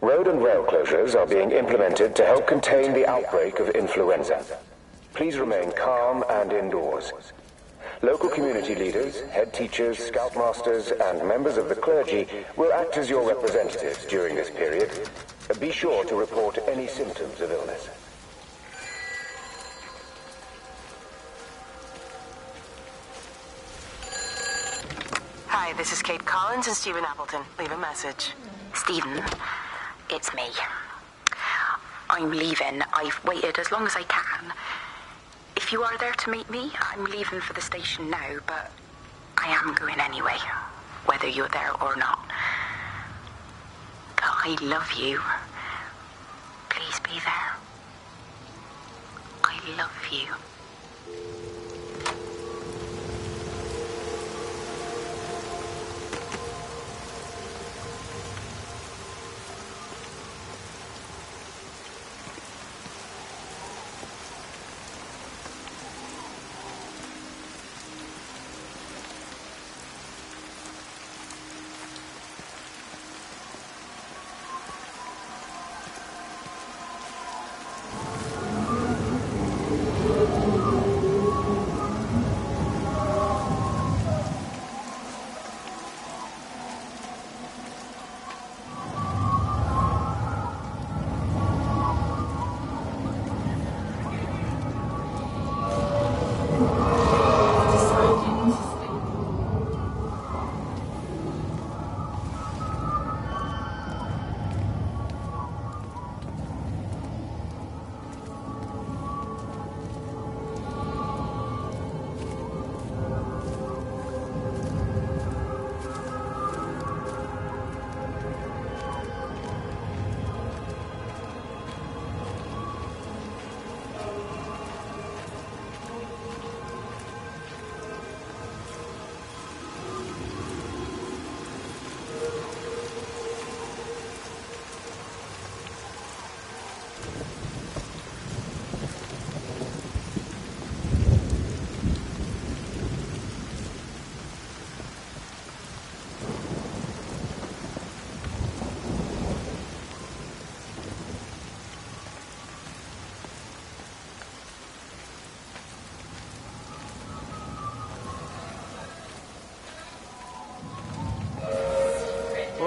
S2: Road and rail closures are being implemented to help contain the outbreak of influenza. Please remain calm and indoors. Local community leaders, head teachers, scoutmasters, and members of the clergy will act as your representatives during this period. Be sure to report any symptoms of illness.
S5: Hi, this is Kate Collins and Stephen Appleton. Leave a message.
S1: Stephen, it's me. I'm leaving. I've waited as long as I can. If you are there to meet me, I'm leaving for the station now, but I am going anyway, whether you're there or not. But I love you. Please be there. I love you.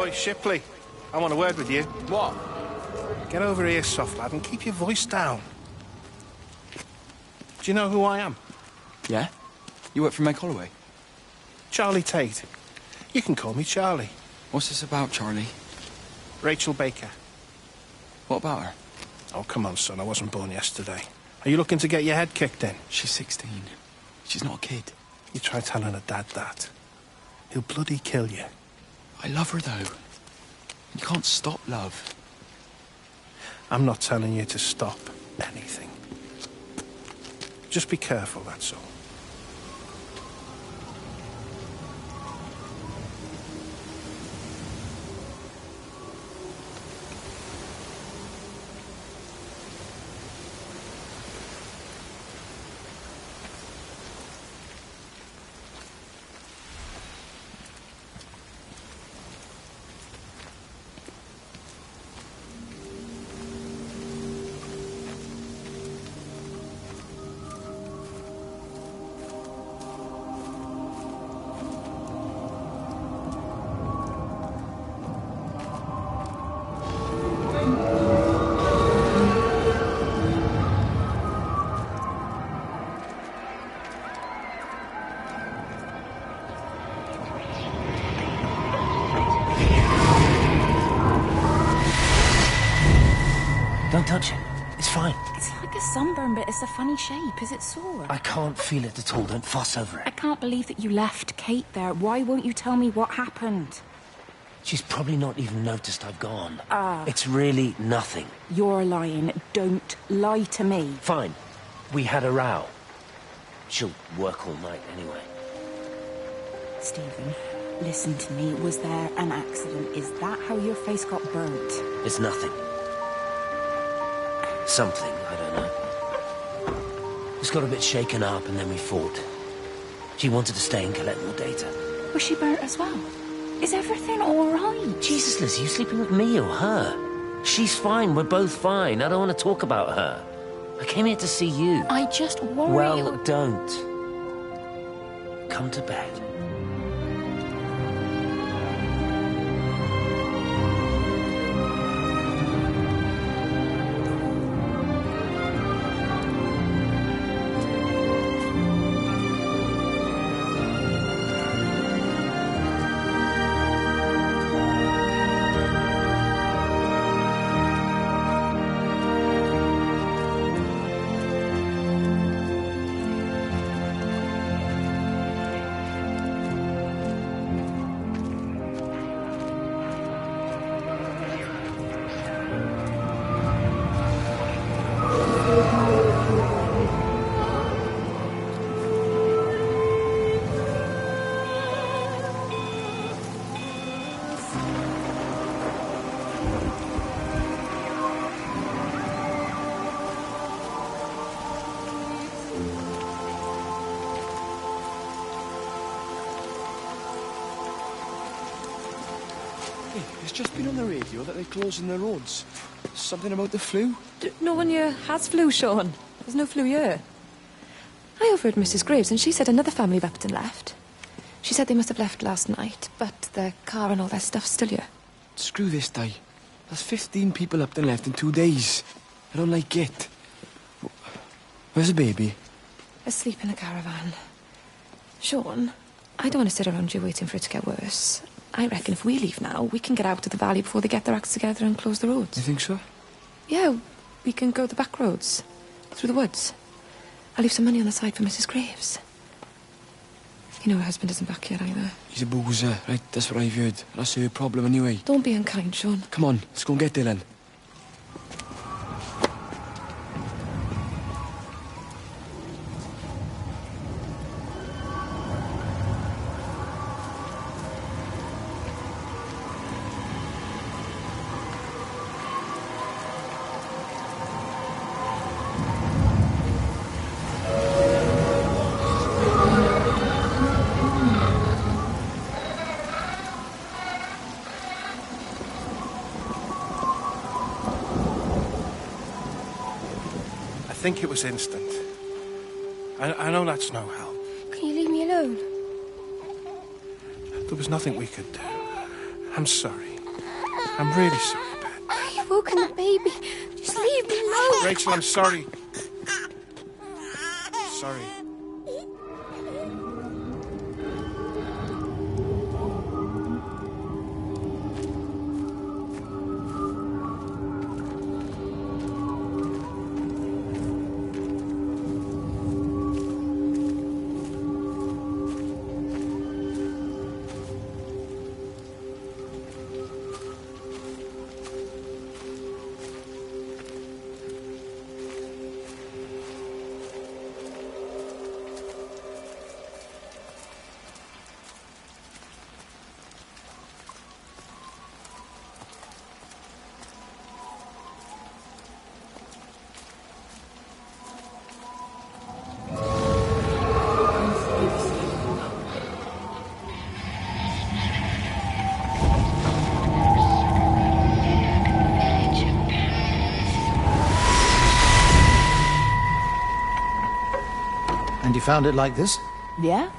S16: Oi, Shipley. I want a word with you.
S21: What?
S16: Get over here, soft lad, and keep your voice down. Do you know who I am?
S21: Yeah? You work for Meg Holloway?
S16: Charlie Tate. You can call me Charlie.
S21: What's this about, Charlie?
S16: Rachel Baker.
S21: What about her?
S16: Oh, come on, son. I wasn't born yesterday. Are you looking to get your head kicked in?
S21: She's 16. She's not a kid.
S16: You try telling her dad that. He'll bloody kill you.
S21: I love her, though. You can't stop love.
S16: I'm not telling you to stop anything. Just be careful, that's all.
S6: Don't touch it. It's fine.
S11: It's like a sunburn, but it's a funny shape. Is it sore?
S6: I can't feel it at all. Don't fuss over
S11: I
S6: it.
S11: can't believe that you left Kate there. Why won't you tell me what happened?
S6: She's probably not even noticed I've gone.
S11: Ah.
S6: It's really nothing.
S11: You're lying. Don't lie to me.
S6: Fine. We had a row. She'll work all night anyway.
S11: Stephen, listen to me. Was there an accident? Is that how your face got burnt?
S6: It's nothing. Something, I don't know. Just got a bit shaken up and then we fought. She wanted to stay and collect more data.
S11: Was she burnt as well? Is everything all right?
S6: Jesus, Liz, are you sleeping with me or her? She's fine, we're both fine. I don't want to talk about her. I came here to see you.
S11: I just worry...
S6: Well, don't. Come to bed.
S21: It's just been on the radio that they're closing the roads. Something about the flu?
S12: No one here has flu, Sean. There's no flu here. I overheard Mrs. Graves, and she said another family of Upton left. She said they must have left last night, but their car and all their stuff's still here.
S21: Screw this, Di. There's 15 people up and left in 2 days. I don't like it. Where's the baby?
S12: Asleep in a caravan. Sean, I don't want to sit around here waiting for it to get worse. I reckon if we leave now, we can get out of the valley before they get their acts together and close the roads.
S21: You think so?
S12: Yeah, we can go the back roads. Through the woods. I'll leave some money on the side for Mrs. Graves. You know her husband isn't back yet either.
S21: He's a boozer, right? That's what I've heard. That's her problem anyway.
S12: Don't be unkind, Sean.
S21: Come on, let's go and get Dylan.
S16: I think it was instant. I know that's no help.
S4: Can you leave me alone?
S16: There was nothing we could do. I'm sorry. I'm really sorry, Pat.
S4: You've woken the baby. Just leave me alone.
S16: Rachel, I'm sorry. Sorry.
S8: And you found it like this?
S11: Yeah.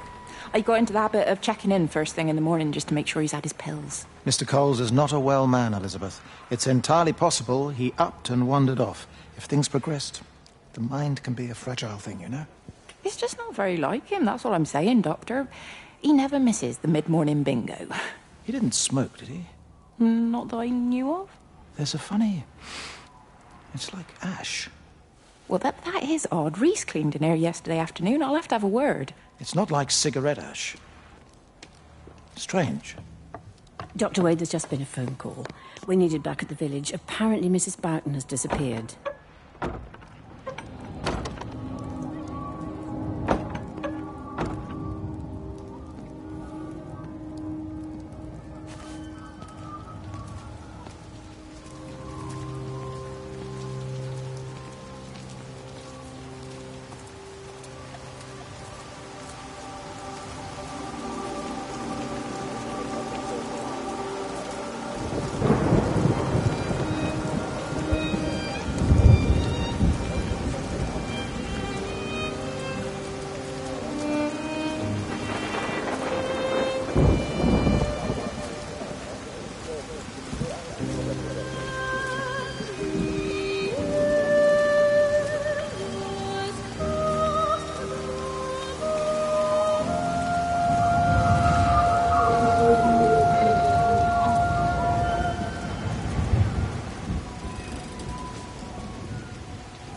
S11: I got into the habit of checking in first thing in the morning just to make sure he's had his pills.
S8: Mr. Coles is not a well man, Elizabeth. It's entirely possible he upped and wandered off. If things progressed, the mind can be a fragile thing, you know?
S11: It's just not very like him, that's all I'm saying, Doctor. He never misses the mid-morning bingo.
S8: He didn't smoke, did he?
S11: Not that I knew of.
S8: There's a funny... It's like ash.
S11: Well, that is odd. Reese cleaned in here yesterday afternoon. I'll have to have a word.
S8: It's not like cigarette ash. Strange.
S9: Dr. Wade, there's just been a phone call. We needed back at the village. Apparently Mrs. Boughton has disappeared.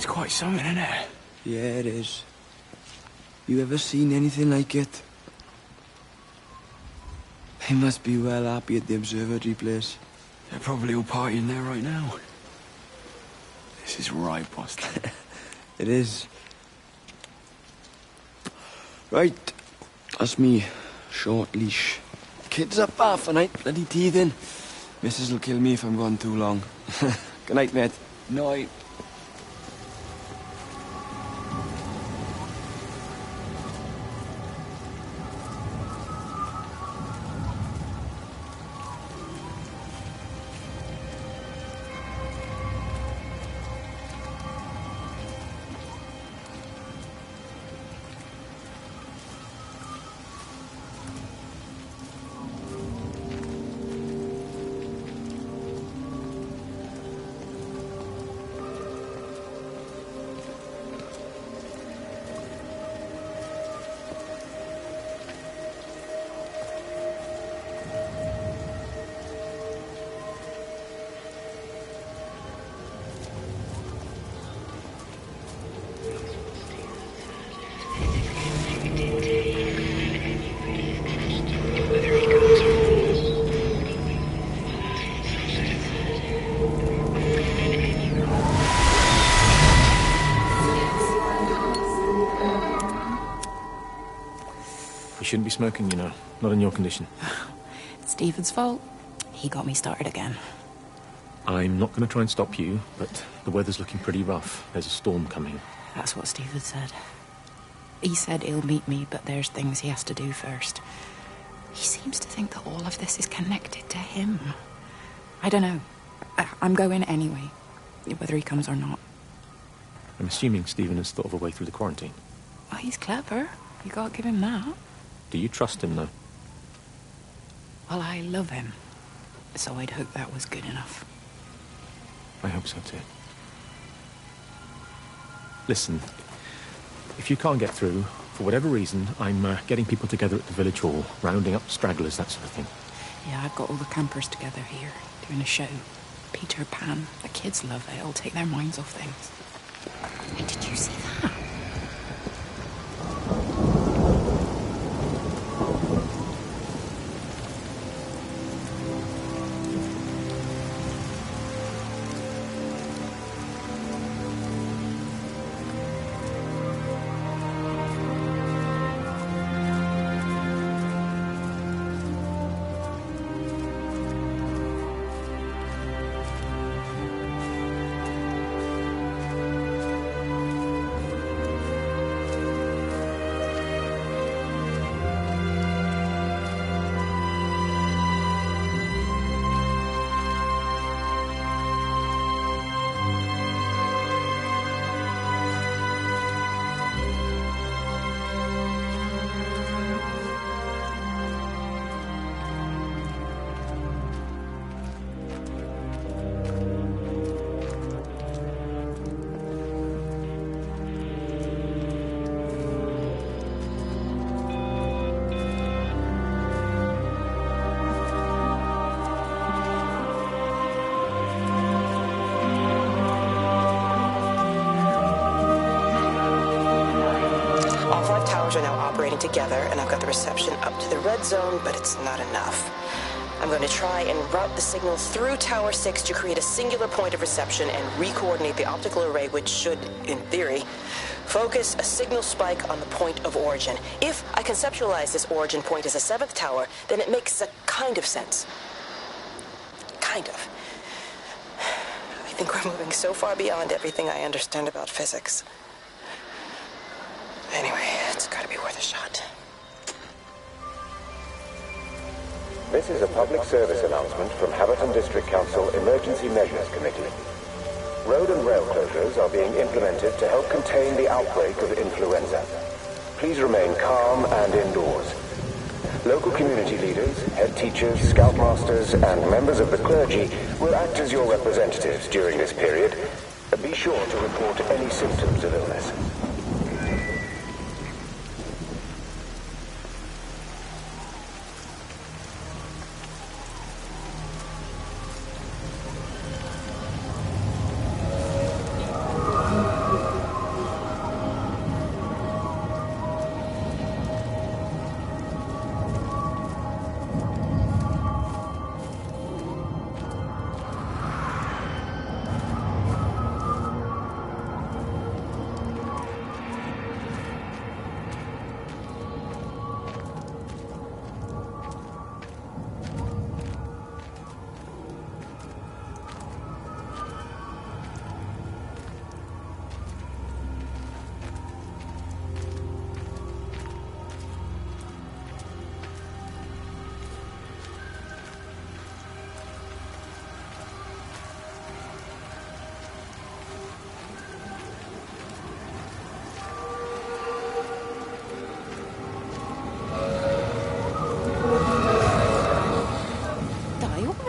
S21: Quite something, isn't it? Yeah, it is. You ever seen anything like it? They must be well happy at the observatory place. They're probably all partying there right now. This is right, Boston. It is. Right. That's me. Short leash. Kids up half a night, bloody teething. Missus will kill me if I'm gone too long. Good night, mate. Night.
S7: You shouldn't be smoking, you know. Not in your condition.
S11: It's Stephen's fault. He got me started again.
S7: I'm not going to try and stop you, but the weather's looking pretty rough. There's a storm coming.
S11: That's what Stephen said. He said he'll meet me, but there's things he has to do first. He seems to think that all of this is connected to him. I don't know. I'm going anyway, whether he comes or not.
S7: I'm assuming Stephen has thought of a way through the quarantine.
S11: Oh, he's clever. You gotta give him that.
S7: Do you trust him, though?
S11: Well, I love him. So I'd hope that was good enough.
S7: I hope so too. Listen, if you can't get through, for whatever reason, I'm getting people together at the village hall, rounding up stragglers, that sort of thing.
S11: Yeah, I've got all the campers together here, doing a show. Peter Pan. The kids love it. It'll take their minds off things. Hey, did you see that?
S5: Are now operating together, and I've got the reception up to the red zone, but it's not enough. I'm going to try and route the signal through Tower 6 to create a singular point of reception and re-coordinate the optical array, which should, in theory, focus a signal spike on the point of origin. If I conceptualize this origin point as a 7th tower, then it makes a kind of sense. Kind of. I think we're moving so far beyond everything I understand about physics. Anyway, it's gotta be worth a shot.
S2: This is a public service announcement from Haverton District Council Emergency Measures Committee. Road and rail closures are being implemented to help contain the outbreak of influenza. Please remain calm and indoors. Local community leaders, head teachers, scoutmasters, and members of the clergy will act as your representatives during this period. Be sure to report any symptoms of illness.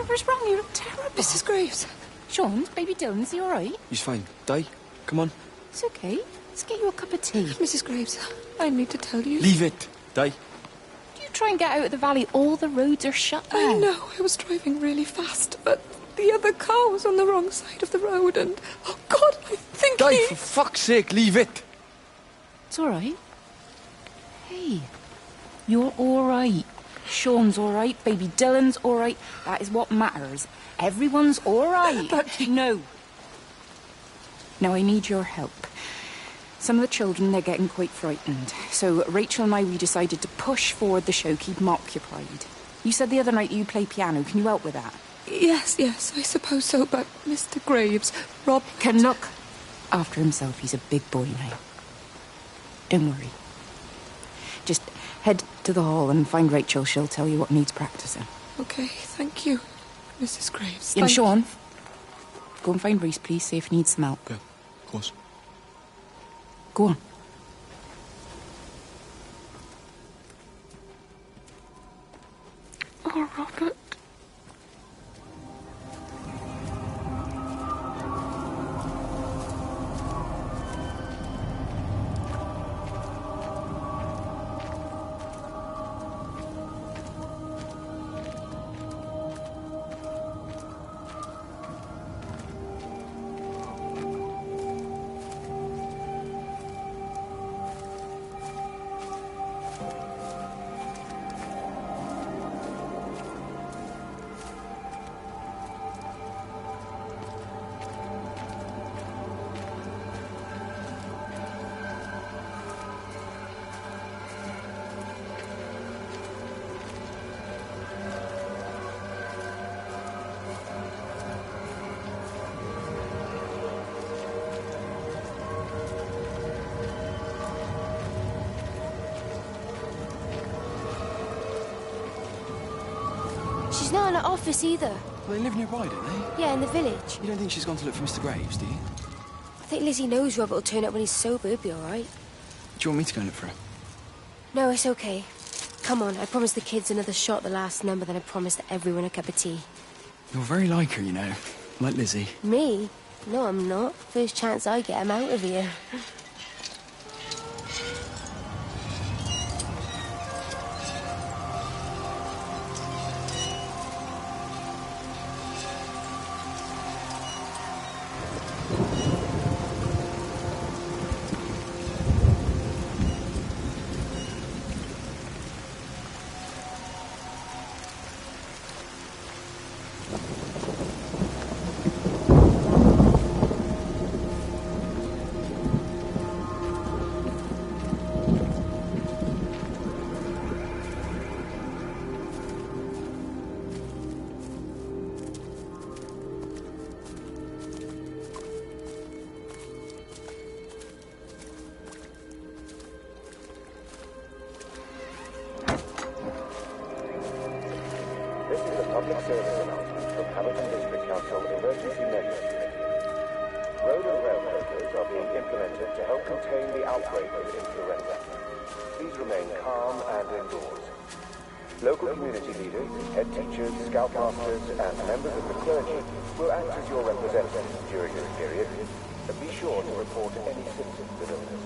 S11: What's wrong? You look terrible.
S12: Mrs. Graves.
S11: Sean, baby Dylan, is he all right?
S21: He's fine. Di, come on.
S11: It's okay. Let's get you a cup of tea.
S12: Mrs. Graves, I need to tell you.
S21: Leave it, Di.
S11: You try and get out of the valley. All the roads are shut now.
S12: I know. I was driving really fast, but the other car was on the wrong side of the road, and oh God, I think
S21: Di, for fuck's sake, leave it.
S11: It's all right. Hey, you're all right. Sean's all right. Baby Dylan's all right. That is what matters. Everyone's all right.
S12: But
S11: no. Now I need your help. Some of the children, they're getting quite frightened. So Rachel and we decided to push forward the show, keep them occupied. You said the other night you play piano. Can you help with that?
S12: Yes, I suppose so, but Mr. Graves, Rob
S11: can look after himself. He's a big boy now. Don't worry. Just head to the hall and find Rachel. She'll tell you what needs practicing.
S12: Okay, thank you, Mrs. Graves.
S11: And Sean, go and find Reese, please. See if he needs some help.
S21: Yeah, of course.
S11: Go on.
S12: Oh, Robert.
S4: She's not in her office either.
S21: Well, they live nearby, don't they?
S4: Yeah, in the village.
S21: You don't think she's gone to look for Mr. Graves, do you?
S4: I think Lizzie knows Robert will turn up when he's sober. He'll be all right.
S21: Do you want me to go and look for her?
S4: No, it's okay. Come on, I promised the kids another shot the last number, then I promised everyone a cup of tea.
S21: You're very like her, you know. Like Lizzie.
S4: Me? No, I'm not. First chance I get him out of here.
S2: Public service announcement from Hamilton District Council Emergency Measures Committee. Road and rail closures are being implemented to help contain the outbreak of influenza. Please remain calm and indoors. Local community leaders, head teachers, scoutmasters, and members of the clergy will act as your representatives during this period. But be sure to report any symptoms of illness.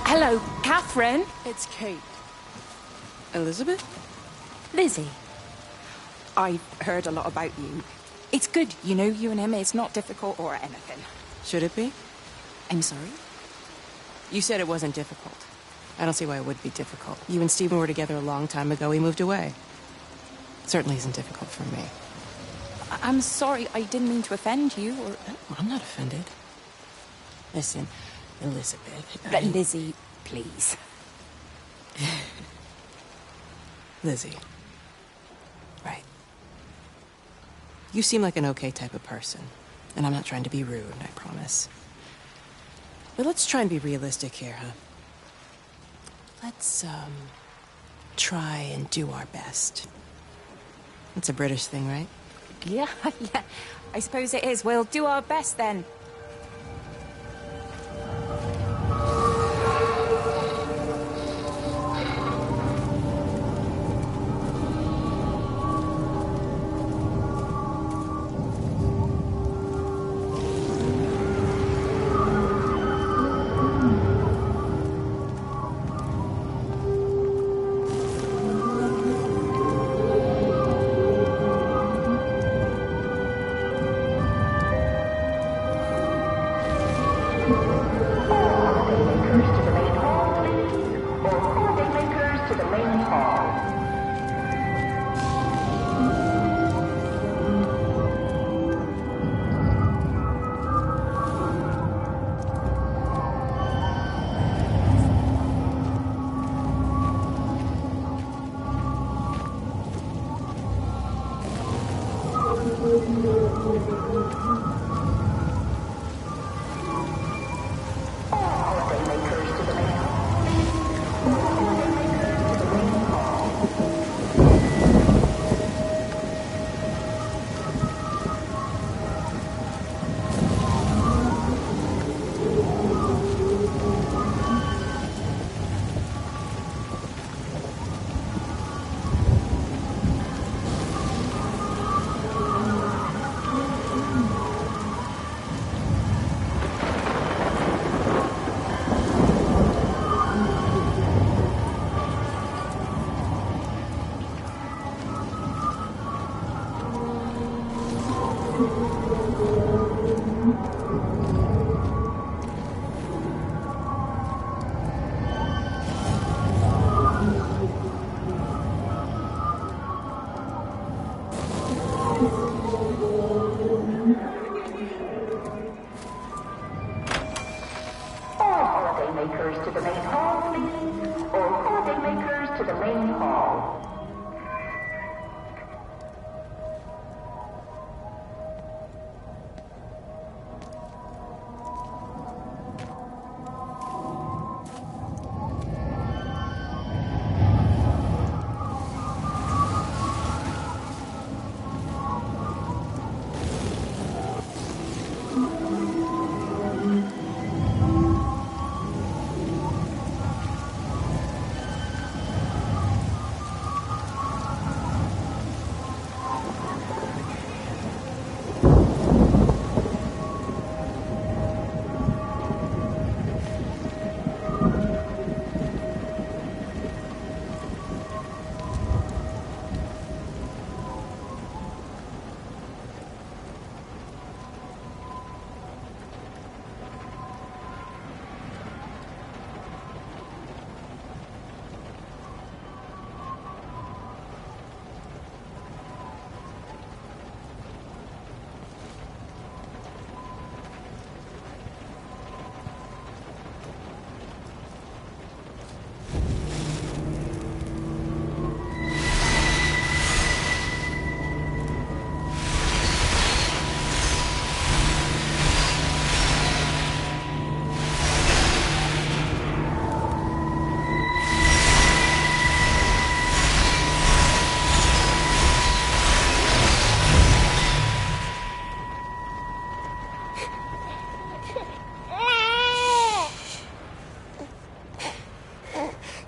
S9: Hello, Catherine.
S22: It's Kate. Elizabeth?
S9: Lizzie.
S22: I've heard a lot about you. It's good, you know, you and him. It's not difficult or anything. Should it be? I'm sorry? You said it wasn't difficult. I don't see why it would be difficult. You and Stephen were together a long time ago. He moved away. It certainly isn't difficult for me. I'm sorry. I didn't mean to offend you, or... I'm not offended. Listen, Elizabeth...
S9: Lizzie, please.
S22: Lizzie. Right. You seem like an okay type of person. And I'm not trying to be rude, I promise. But let's try and be realistic here, huh? Let's, try and do our best. That's a British thing, right?
S9: Yeah. I suppose it is. We'll do our best then.
S3: coffee makers to the main hall, please. All coffee makers to the main hall.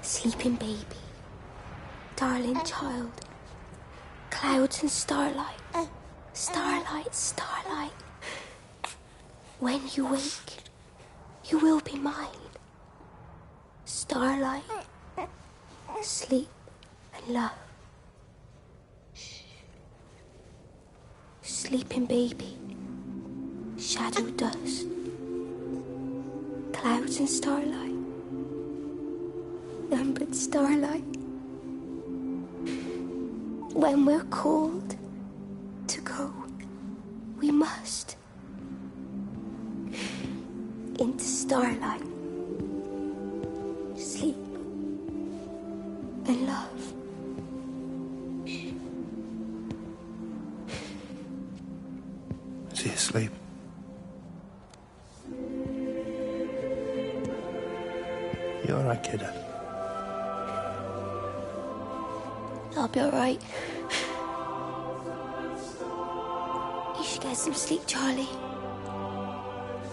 S4: Sleeping baby, darling child, clouds and starlight, starlight, starlight. When you wake, you will be mine. Starlight, sleep and love. Sleeping baby, shadow dust, clouds and starlight. None but starlight. When we're called to go, we must into starlight, sleep and love.
S16: Is he asleep? You all right, kiddo?
S4: I'll be alright. You should get some sleep, Charlie.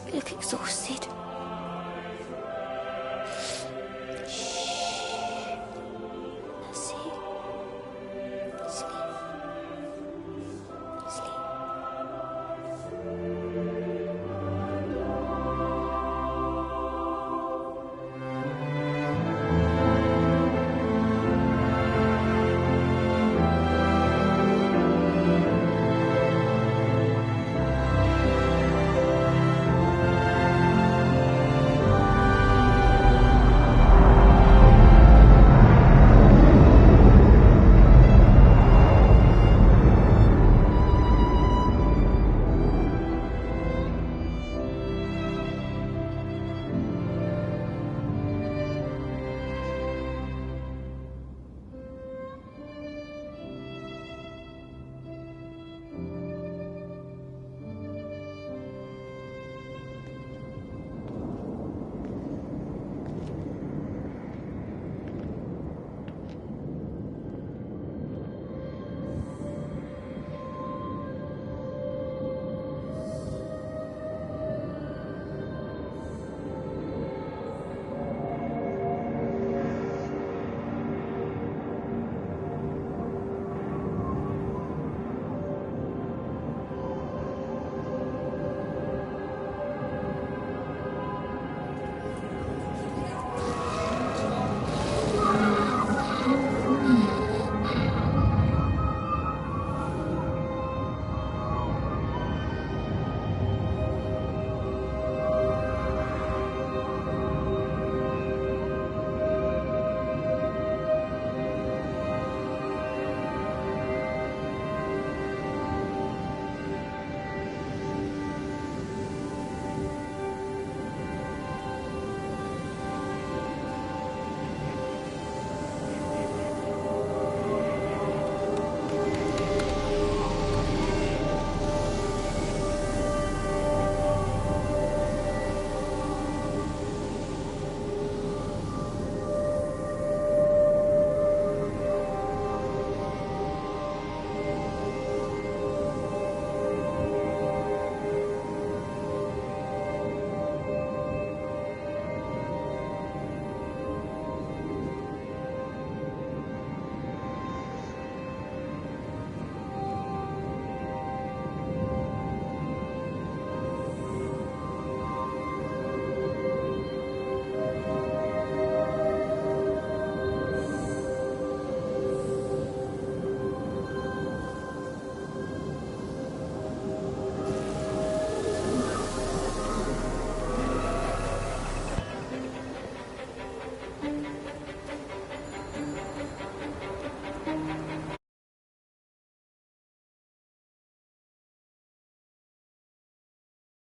S4: You look exhausted.